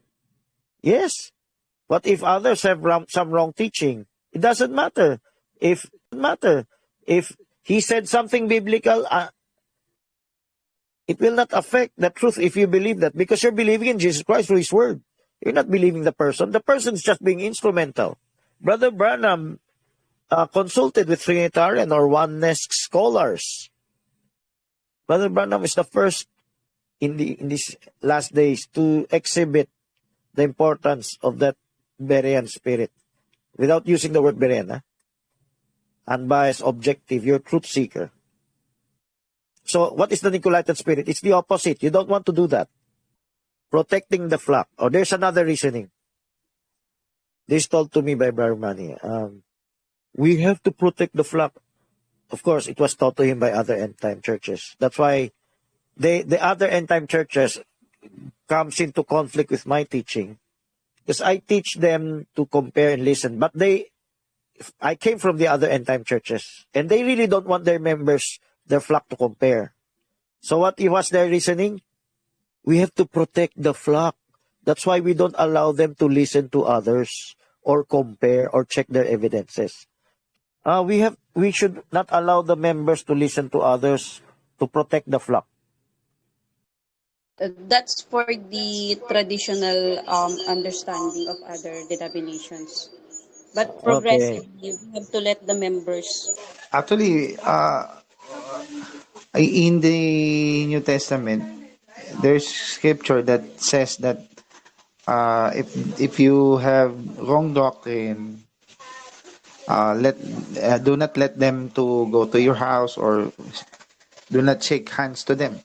Yes. What if others have some wrong teaching? It doesn't matter. If he said something biblical, it will not affect the truth if you believe that, because you're believing in Jesus Christ through his word. You're not believing the person. The person is just being instrumental. Brother Branham consulted with Trinitarian or Oneness scholars. Brother Branham is the first in these last days to exhibit the importance of that Berean spirit without using the word Berean. Unbiased, objective, you're a truth seeker. So what is the Nicolaitan spirit? It's the opposite. You don't want to do that. Protecting the flock. Or there's another reasoning. This told to me by Brother Manny. We have to protect the flock. Of course, it was taught to him by other end-time churches. That's why the other end-time churches comes into conflict with my teaching. Because I teach them to compare and listen. But I came from the other end-time churches. And they really don't want their members, their flock, to compare. So what was their reasoning? We have to protect the flock. That's why we don't allow them to listen to others or compare or check their evidences. We should not allow the members to listen to others to protect the flock. That's for the traditional understanding of other denominations. But Okay. progressively, you have to let the members. Actually, in the New Testament, there's scripture that says that if you have wrong doctrine, do not let them to go to your house, or do not shake hands to them.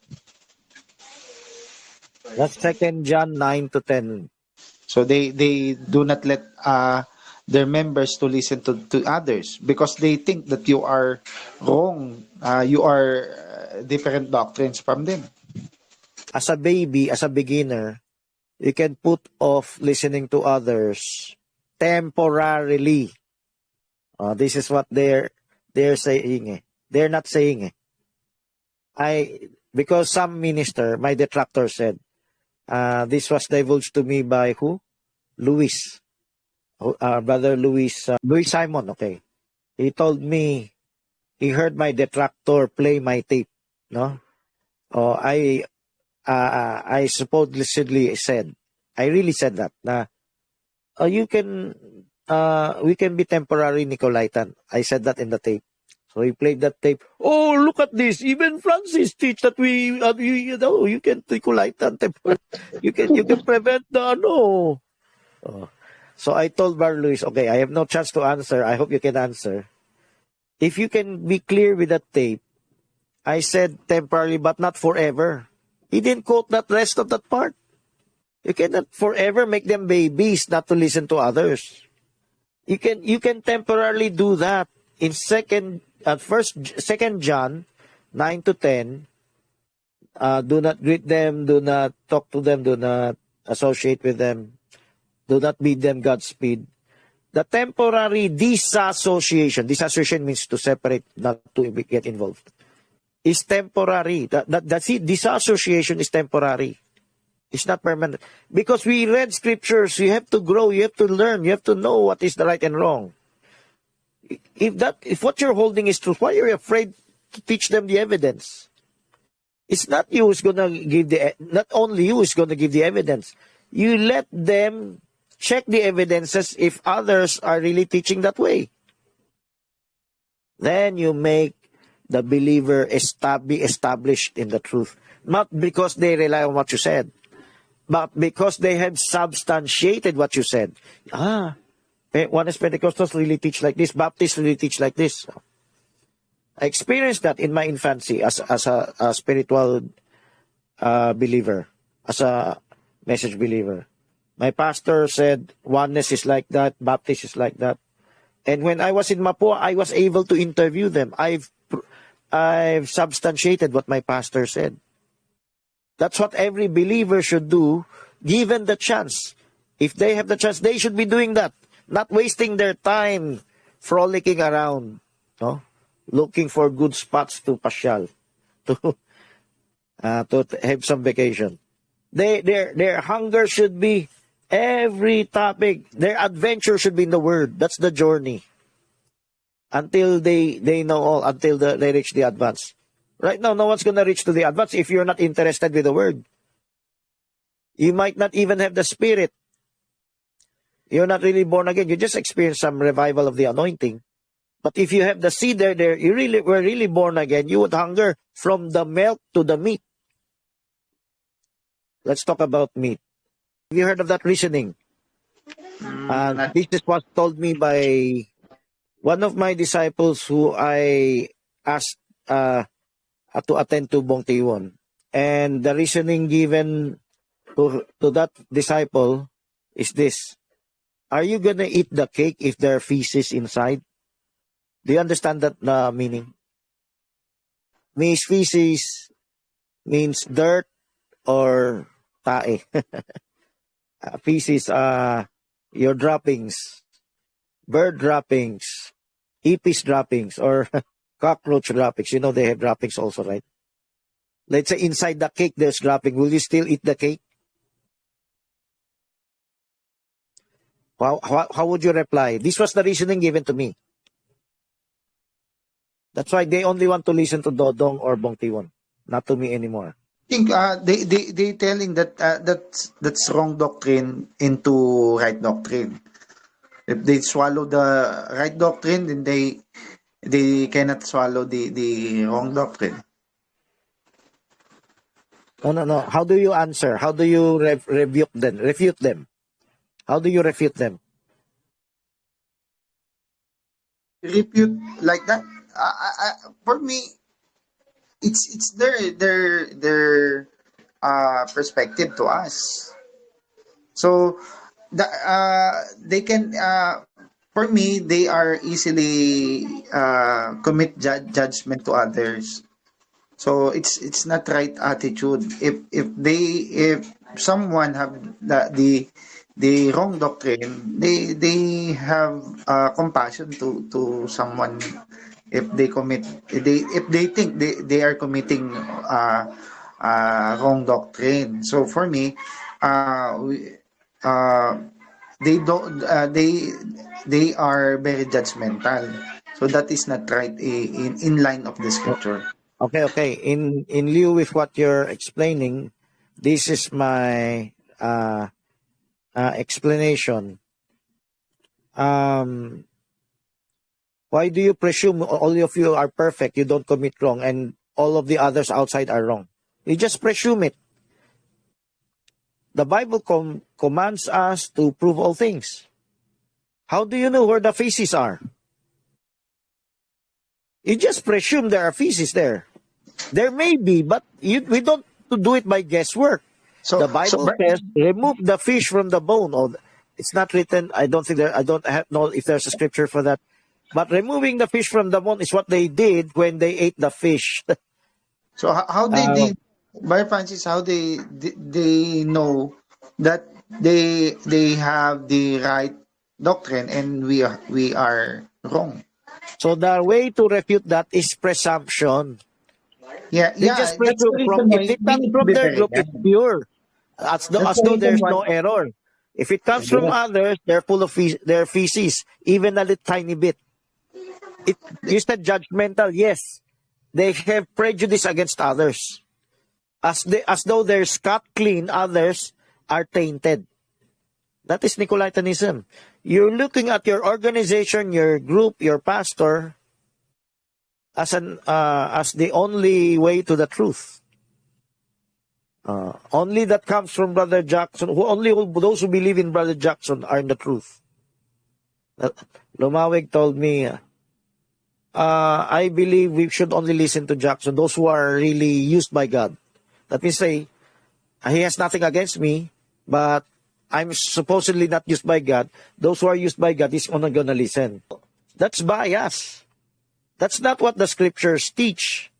That's 2 John 9 to 10. So they do not let their members to listen to others because they think that you are wrong. You are different doctrines from them. As a baby, as a beginner, you can put off listening to others temporarily. This is what they're saying. They're not saying. Because some minister, my detractor said, this was divulged to me by who? Louis. Brother Louis. Louis Simon, okay. He told me he heard my detractor play my tape. No? I supposedly said, I really said that, na, we can be temporary Nicolaitan. I said that in the tape. So he played that tape. Oh, look at this. Even Francis teach that you can Nicolaitan. You can prevent the no. So I told Bar Luis, okay, I have no chance to answer. I hope you can answer. If you can be clear with that tape, I said temporarily, but not forever. He didn't quote that rest of that part. You cannot forever make them babies not to listen to others. You can temporarily do that. In 2 John 9 to 10, do not greet them, do not talk to them, do not associate with them, do not bid them Godspeed. The temporary disassociation means to separate, not to get involved, is temporary. That's it. Disassociation is temporary. It's not permanent. Because we read scriptures, you have to grow, you have to learn, you have to know what is the right and wrong. If what you're holding is truth, why are you afraid to teach them the evidence? It's not you who's gonna give not only you who's gonna give the evidence. You let them check the evidences if others are really teaching that way. Then you make the believer be established in the truth. Not because they rely on what you said, but because they have substantiated what you said. One is Pentecostals really teach like this, Baptists really teach like this. I experienced that in my infancy as a spiritual believer, as a message believer. My pastor said oneness is like that, Baptist is like that. And when I was in Mapua, I was able to interview them. I've substantiated what my pastor said. That's what every believer should do, given the chance. If they have the chance, they should be doing that. Not wasting their time frolicking around, no? Looking for good spots to pasyal, to have some vacation. Their hunger should be every topic. Their adventure should be in the Word. That's the journey. Until they know all, until they reach the advance. Right now, no one's going to reach to the advance if you're not interested with the Word. You might not even have the Spirit. You're not really born again. You just experience some revival of the anointing. But if you have the seed there, you were really born again. You would hunger from the milk to the meat. Let's talk about meat. Have you heard of that reasoning? This was told me by one of my disciples who I asked to attend to Bong Tiwon. And the reasoning given to that disciple is this. Are you going to eat the cake if there are feces inside? Do you understand that meaning? Means feces means dirt or tae. Feces, your droppings, bird droppings, ipis droppings, or cockroach droppings. You know they have droppings also, right? Let's say inside the cake there's dropping. Will you still eat the cake? How would you reply? This was the reasoning given to me. That's why they only want to listen to Dodong or Bong Tiwon, not to me anymore. I think they telling that that's wrong doctrine into right doctrine. If they swallow the right doctrine, then they cannot swallow the wrong doctrine. No. How do you answer? How do you refute them? How do you refute them? Refute like that. For me, it's their perspective to us. So they can for me they are easily commit judgment to others. So it's not right attitude. If someone have the wrong doctrine, they have compassion to someone if they think they are committing wrong doctrine. So for me, they don't they are very judgmental. So that is not right in line of the scripture. Okay. In lieu with what you're explaining, this is my explanation. Why do you presume all of you are perfect, you don't commit wrong, and all of the others outside are wrong? You just presume it. The Bible commands us to prove all things. How do you know where the feces are? You just presume there are feces there. There may be, but we don't do it by guesswork. The Bible says, remove the fish from the bone. Oh, it's not written. I don't know if there's a scripture for that. But removing the fish from the bone is what they did when they ate the fish. So how they By Francis, how they know that they have the right doctrine and we are wrong? So the way to refute that is presumption. They just presume if it comes from their group, it's pure. As though there's no error. If it comes from others, they're full of their feces, even a little tiny bit. You said judgmental, yes. They have prejudice against others. As though they're scot clean, others are tainted. That is Nicolaitanism. You're looking at your organization, your group, your pastor as the only way to the truth. Only that comes from Brother Jackson. Those who believe in Brother Jackson are in the truth. Lumawig told me, I believe we should only listen to Jackson, those who are really used by God. That means say, he has nothing against me, but I'm supposedly not used by God. Those who are used by God, he's not gonna listen. That's bias. That's not what the scriptures teach.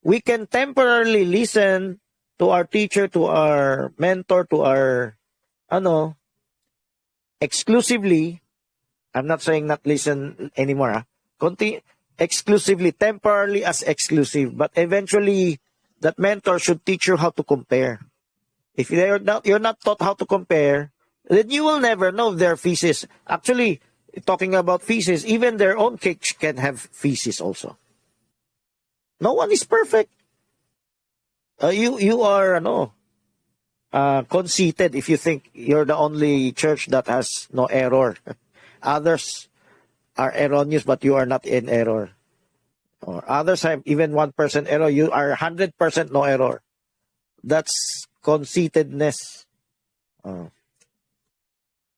We can temporarily listen to our teacher, to our mentor, to our, exclusively. I'm not saying not listen anymore. Exclusively, temporarily as exclusive. But eventually, that mentor should teach you how to compare. If you're not taught how to compare, then you will never know their feces. Actually, talking about feces, even their own cakes can have feces also. No one is perfect. You are conceited if you think you're the only church that has no error. Others are erroneous, but you are not in error. Or others have even 1% error. You are 100% no error. That's conceitedness.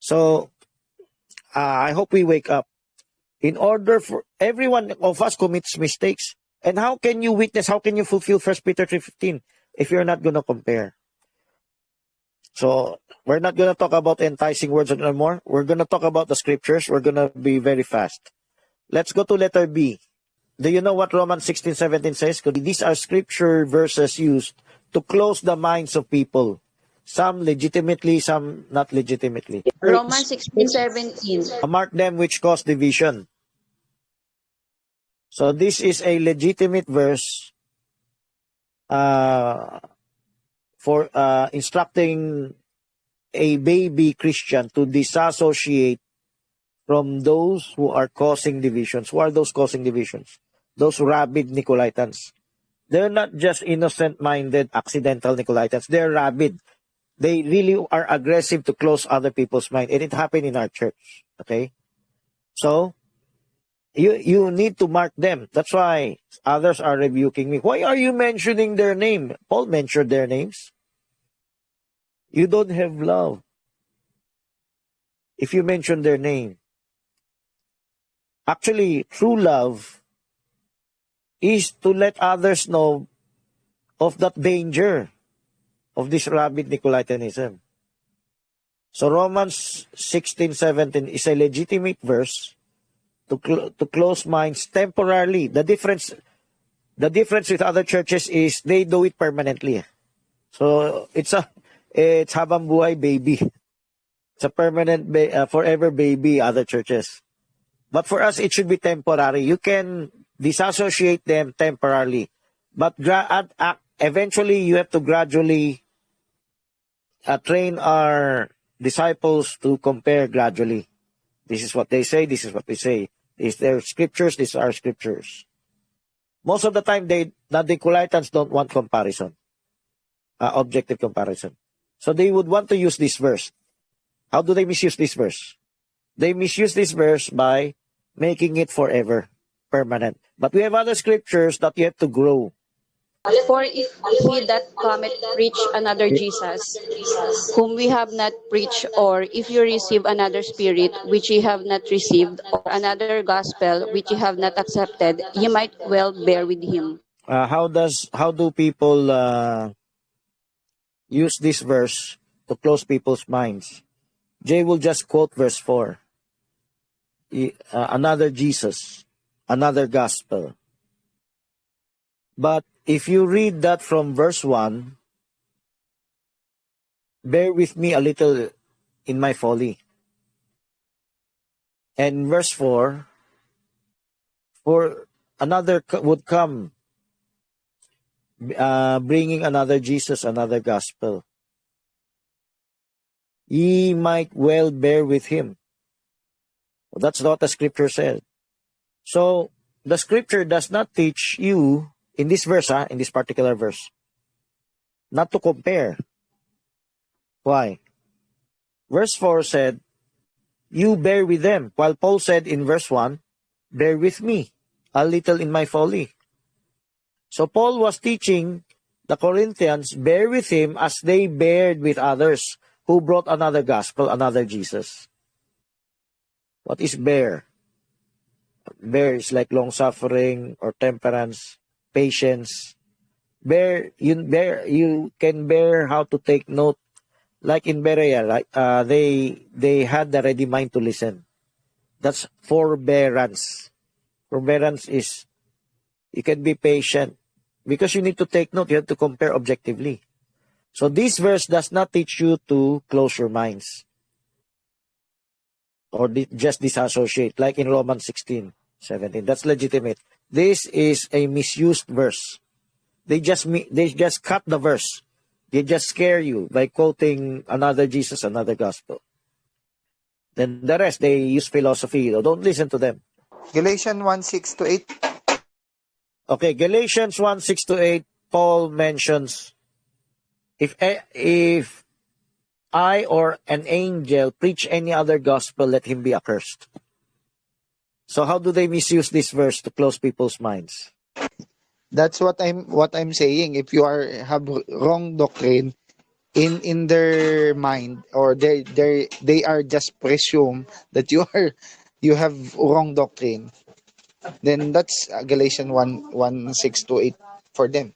So, I hope we wake up. In order for every one of us commits mistakes. And how can you witness, how can you fulfill 1 Peter 3:15 if you're not going to compare? So, we're not going to talk about enticing words anymore. We're going to talk about the scriptures. We're going to be very fast. Let's go to letter B. Do you know what Romans 16:17 says? These are scripture verses used to close the minds of people. Some legitimately, some not legitimately. Romans 16:17. Mark them which cause division. So this is a legitimate verse for instructing a baby Christian to disassociate from those who are causing divisions. Who are those causing divisions? Those rabid Nicolaitans. They're not just innocent-minded, accidental Nicolaitans. They're rabid. They really are aggressive to close other people's mind. And it happened in our church. Okay? So, you need to mark them. That's why others are rebuking me. Why are you mentioning their name? Paul mentioned their names. You don't have love if you mention their name. Actually, true love is to let others know of that danger of this rabid Nicolaitanism. So Romans 16:17 is a legitimate verse to close minds temporarily. The difference with other churches is they do it permanently. So it's habang buhay baby. It's a permanent forever baby. Other churches, but for us it should be temporary. You can disassociate them temporarily, but eventually you have to gradually train our disciples to compare gradually. This is what they say, this is what we say. These are scriptures, these are scriptures. Most of the time, the Nicolaitans don't want comparison, objective comparison. So they would want to use this verse. How do they misuse this verse? They misuse this verse by making it forever, permanent. But we have other scriptures that you have to grow. For if he that cometh preach another Jesus, whom we have not preached, or if you receive another spirit which ye have not received, or another gospel which ye have not accepted, ye might well bear with him. How do people use this verse to close people's minds? Jay will just quote verse 4. Another Jesus, another gospel. But if you read that from verse 1, bear with me a little in my folly. And verse 4, for another would come, bringing another Jesus, another gospel. Ye might well bear with him. Well, that's what the scripture says. So, the scripture does not teach you, in this verse, in this particular verse, not to compare. Why? Verse 4 said, you bear with them. While Paul said in verse 1, bear with me a little in my folly. So Paul was teaching the Corinthians, bear with him as they bared with others who brought another gospel, another Jesus. What is bear? Bear is like long-suffering or temperance, patience. You can bear how to take note. Like in Berea, they had the ready mind to listen. That's forbearance. Forbearance is, you can be patient. Because you need to take note, you have to compare objectively. So this verse does not teach you to close your minds. Or just disassociate, like in Romans 16:17. That's legitimate. This is a misused verse. They just cut the verse. They just scare you by quoting another Jesus, another gospel. Then the rest, they use philosophy. Don't listen to them. Galatians 1:6-8. Okay, Galatians 1:6-8, Paul mentions, if I or an angel preach any other gospel, let him be accursed. So how do they misuse this verse to close people's minds? That's what I'm saying. If you have wrong doctrine in their mind, or they are just presume that you have wrong doctrine, then that's Galatians 1:6-8 for them.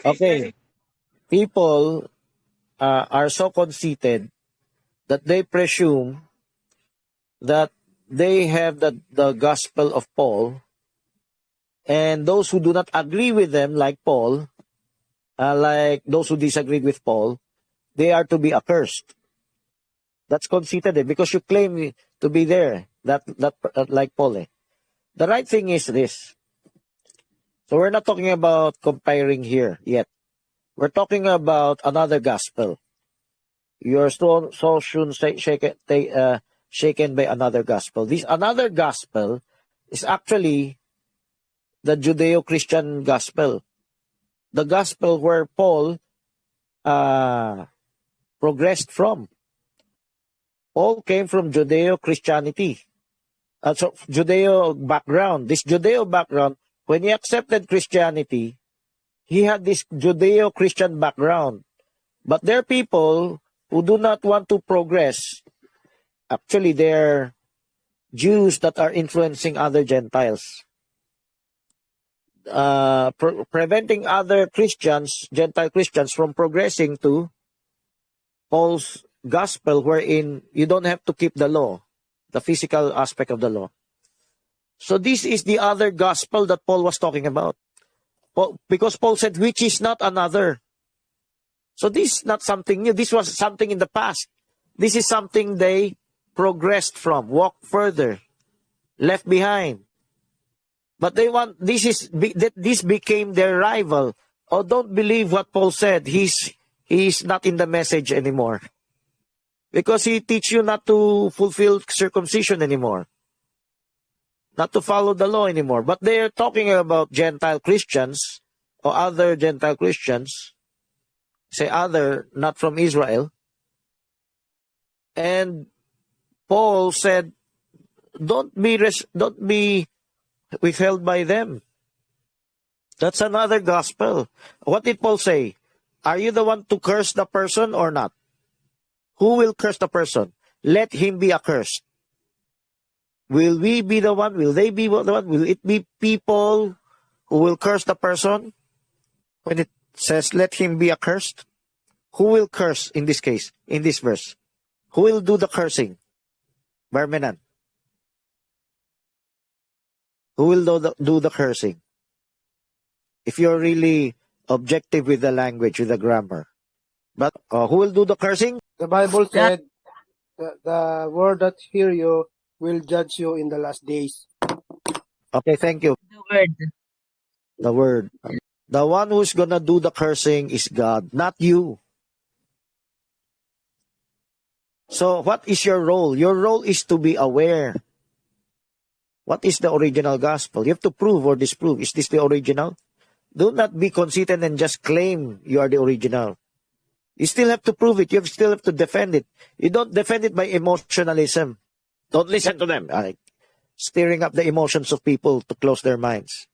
Okay, people are so conceited that they presume that they have the gospel of Paul, and those who do not agree with them, like Paul, like those who disagree with Paul, they are to be accursed. That's conceited, because you claim to be there, that like Paul. The right thing is this. So we're not talking about comparing here yet. We're talking about another gospel. You're so soon shaken by another gospel. This another gospel is actually the Judeo-Christian gospel. The gospel where Paul progressed from. Paul came from Judeo-Christianity. So Judeo background. This Judeo background, when he accepted Christianity, he had this Judeo-Christian background. But there are people who do not want to progress. Actually, they're Jews that are influencing other Gentiles. Preventing other Christians, Gentile Christians, from progressing to Paul's gospel, wherein you don't have to keep the law, the physical aspect of the law. So this is the other gospel that Paul was talking about. Because Paul said, which is not another. So this is not something new. This was something in the past. This is something they progressed from, walked further, left behind. But they want, this became their rival. Oh, don't believe what Paul said. He's not in the message anymore. Because he teach you not to fulfill circumcision anymore. Not to follow the law anymore. But they are talking about Gentile Christians or other Gentile Christians. Say other, not from Israel. And Paul said, don't be withheld by them. That's another gospel. What did Paul say? Are you the one to curse the person or not? Who will curse the person? Let him be accursed. Will we be the one? Will they be the one? Will it be people who will curse the person? When it says, let him be accursed, who will curse in this case, in this verse? Who will do the cursing? Barmenan. Who will do the cursing? If you're really objective with the language, with the grammar. But who will do the cursing? The Bible said, the word that hear you will judge you in the last days. Okay, thank you. The word. The word. The one who's gonna do the cursing is God, not you. So what is your role? Your role is to be aware. What is the original gospel? You have to prove or disprove. Is this the original? Do not be conceited and just claim you are the original. You still have to prove it. You still have to defend it. You don't defend it by emotionalism. Don't listen to them. Stirring up the emotions of people to close their minds.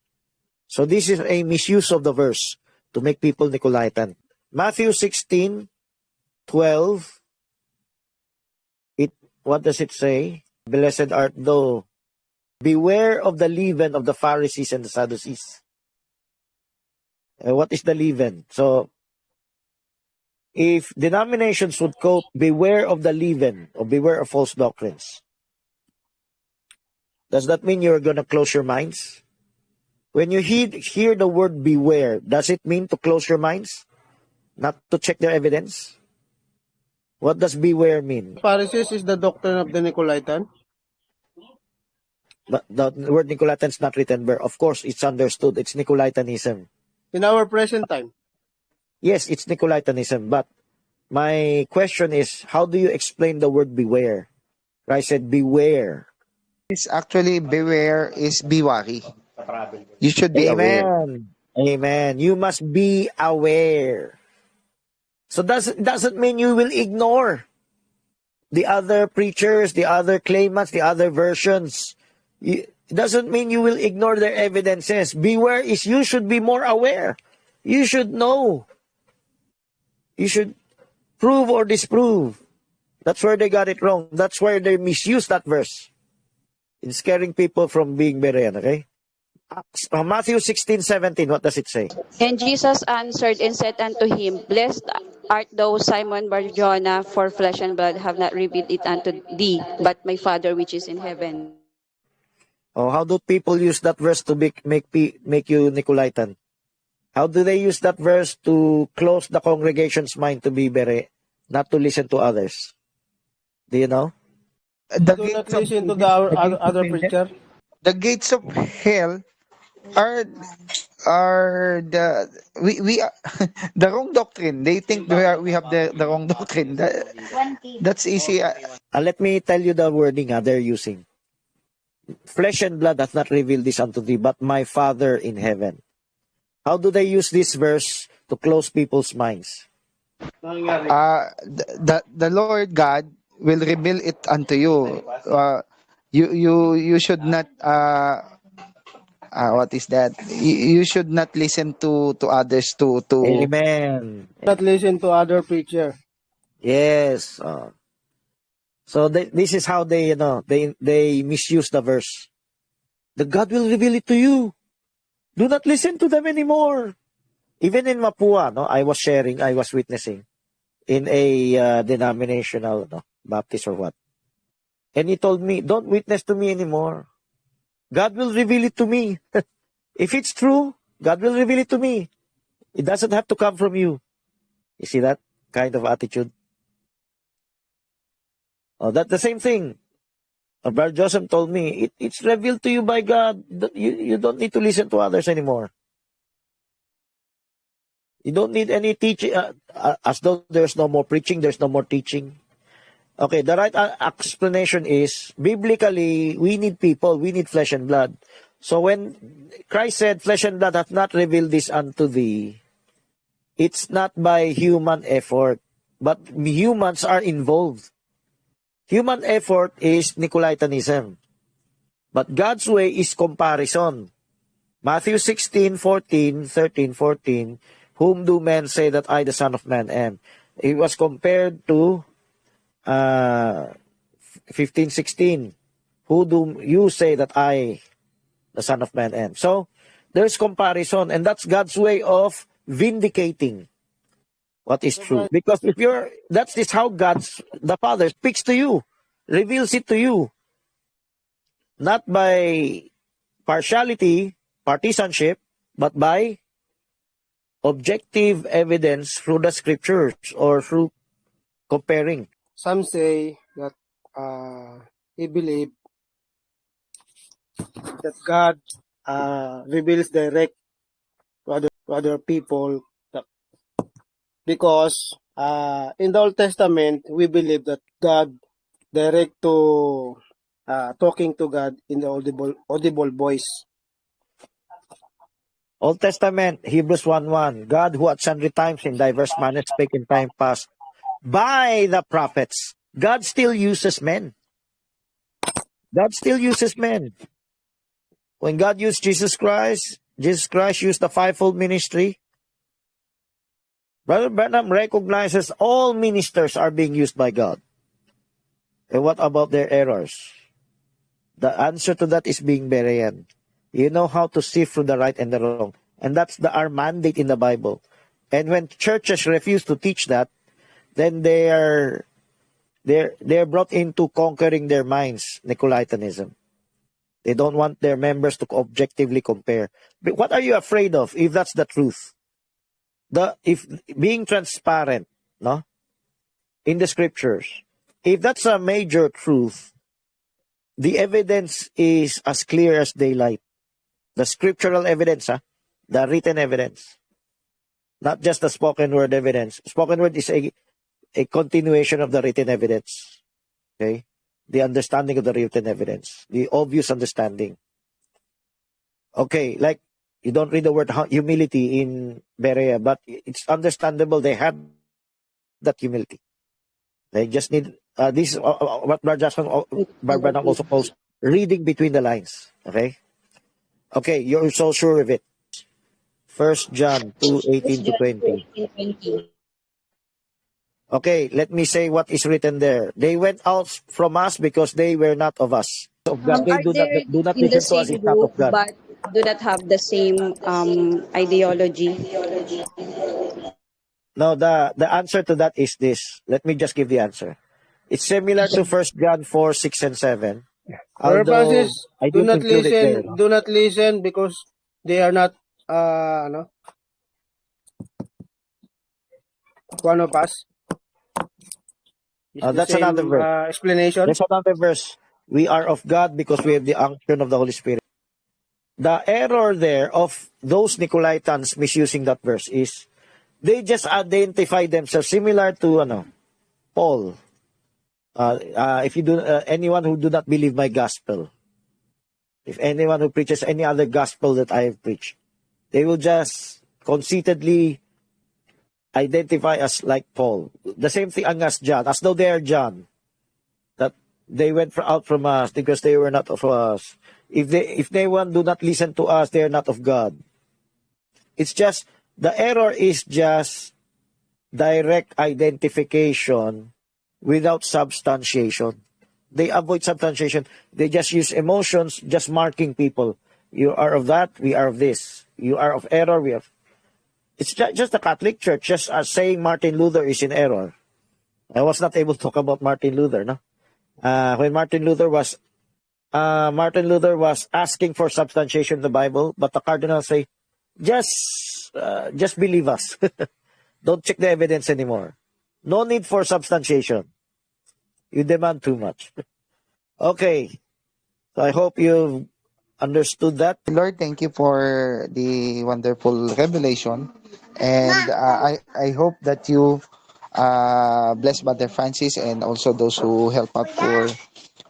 So this is a misuse of the verse to make people Nicolaitan. Matthew 16:12. What does it say? Blessed art thou. Beware of the leaven of the Pharisees and the Sadducees. What is the leaven? So, if denominations would quote, beware of the leaven, or beware of false doctrines, does that mean you're going to close your minds? When you hear the word beware, does it mean to close your minds? Not to check their evidence? What does beware mean? Pharisees is the doctrine of the Nicolaitan. But the word Nicolaitan is not written there. Of course, it's understood. It's Nicolaitanism. In our present time. Yes, it's Nicolaitanism. But my question is, how do you explain the word beware? I said beware. It's actually beware is be wary. You should be aware. Amen. Amen. You must be aware. So doesn't mean you will ignore the other preachers, the other claimants, the other versions. It doesn't mean you will ignore their evidences. Beware is you should be more aware. You should know. You should prove or disprove. That's where they got it wrong. That's where they misused that verse in scaring people from being Berean, okay? Matthew 16:17, what does it say? And Jesus answered and said unto him, Blessed art thou, Simon Bar-Jonah, for flesh and blood have not revealed it unto thee, but my Father which is in heaven. Oh, how do people use that verse to make you Nicolaitan? How do they use that verse to close the congregation's mind to be bere, not to listen to others? Do you know? The Do not gates of listen to the other preacher. gates of hell are the we the wrong doctrine. They think we have the wrong doctrine. That's easy. Let me tell you the wording they're using. Flesh and blood hath not revealed this unto thee, but my Father in heaven. How do they use this verse to close people's minds? The Lord God will reveal it unto you. You should not what is that? You should not listen to others to Amen. Not listen to other preacher. Yes. So this is how they they misuse the verse. The God will reveal it to you. Do not listen to them anymore. Even in Mapua, I was witnessing in a denominational Baptist or what. And he told me, don't witness to me anymore. God will reveal it to me. If it's true, God will reveal it to me. It doesn't have to come from you. You see that kind of attitude? Oh, that's the same thing. Brother Joseph told me, it's revealed to you by God. You don't need to listen to others anymore. You don't need any teaching. As though there's no more preaching, there's no more teaching. Okay, the right explanation is, biblically, we need people, we need flesh and blood. So when Christ said, flesh and blood hath not revealed this unto thee, it's not by human effort, but humans are involved. Human effort is Nicolaitanism. But God's way is comparison. Matthew 16:14, 13, 14, whom do men say that I, the Son of Man, am? It was compared to 15:16, who do you say that I, the Son of Man, am? So, there's comparison, and that's God's way of vindicating what is true. Because that's how the Father speaks to you, reveals it to you. Not by partiality, partisanship, but by objective evidence through the scriptures or through comparing. Some say that he believe that God reveals direct to other people, because in the Old Testament we believe that God direct to talking to God in the audible voice. Old Testament, Hebrews 1:1, God who at sundry times in diverse manners spake in time past by the prophets. God still uses men. God still uses men. When God used Jesus Christ used the fivefold ministry. Brother Branham recognizes all ministers are being used by God. And what about their errors? The answer to that is being Berean. You know how to sift through the right and the wrong. And that's our mandate in the Bible. And when churches refuse to teach that, then they're brought into conquering their minds, Nicolaitanism. They don't want their members to objectively compare. But what are you afraid of if that's the truth? If being transparent, in the scriptures, if that's a major truth, the evidence is as clear as daylight. The scriptural evidence, the written evidence, not just the spoken word evidence. Spoken word is a continuation of the written evidence. Okay? The understanding of the written evidence. The obvious understanding. Okay, like you don't read the word humility in Berea, but it's understandable they had that humility. They just need, this is what Barbara also calls reading between the lines. Okay? Okay, you're so sure of it. 1 John 2:18-20. Okay, let me say what is written there. They went out from us because they were not of us. Of God. They Are do there not in the listen to us, same is not group, of God. but do not have the same ideology. No, the answer to that is this. Let me just give the answer. It's similar to 1 John 4, 6, and 7. Brother Although, Francis, I do didn't not include it there. listen. Do not listen because they are not one of us. It's the That's same, another verse. explanation. There's another verse. We are of God because we have the unction of the Holy Spirit. The error there of those Nicolaitans misusing that verse is they just identify themselves similar to Paul. If you do anyone who do not believe my gospel, if anyone who preaches any other gospel that I have preached, they will just conceitedly identify us like Paul. The same thing as John, as though they are John, that they went out from us because they were not of us. If anyone do not listen to us, they are not of God. It's just, the error is just direct identification without substantiation. They avoid substantiation. They just use emotions, just marking people. You are of that, we are of this. You are of error, we have. It's just the Catholic Church, just saying Martin Luther is in error. I was not able to talk about Martin Luther, no? When Martin Luther was asking for substantiation of the Bible, but the cardinals say, just believe us. Don't check the evidence anymore. No need for substantiation. You demand too much. Okay. So I hope you've understood that. Lord, thank you for the wonderful revelation. And I hope that you bless Brother Francis and also those who help out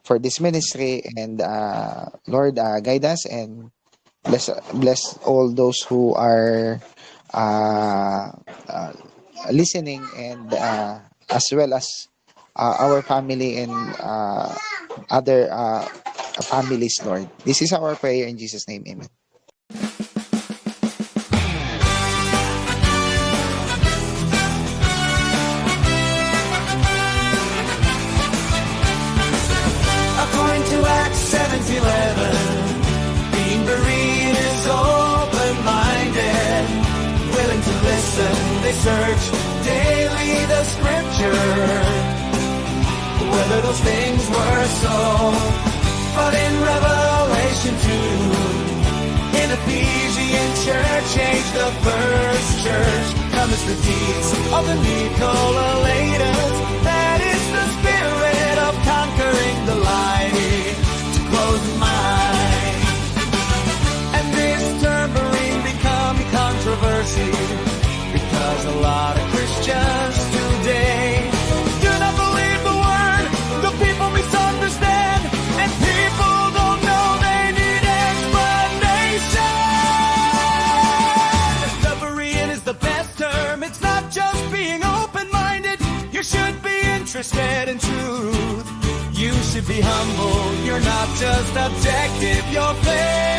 for this ministry. And Lord, guide us and bless all those who are listening, and as well as our family and other families, Lord. This is our prayer in Jesus' name. Amen. According to Acts 7:11, being bereaved is open-minded, willing to listen. They search daily the Scripture, whether those things were so. But in Revelation 2, in Ephesian church age, the first church, comes the deeds of the Nicolaitans. That is the spirit of conquering the light to close the mind. And this tambourine become controversy because a lot of Christians today do not believe the word. The people misunderstand, and people don't know they need explanation. The Berean is the best term. It's not just being open-minded. You should be interested in truth. You should be humble. You're not just objective. You're fair.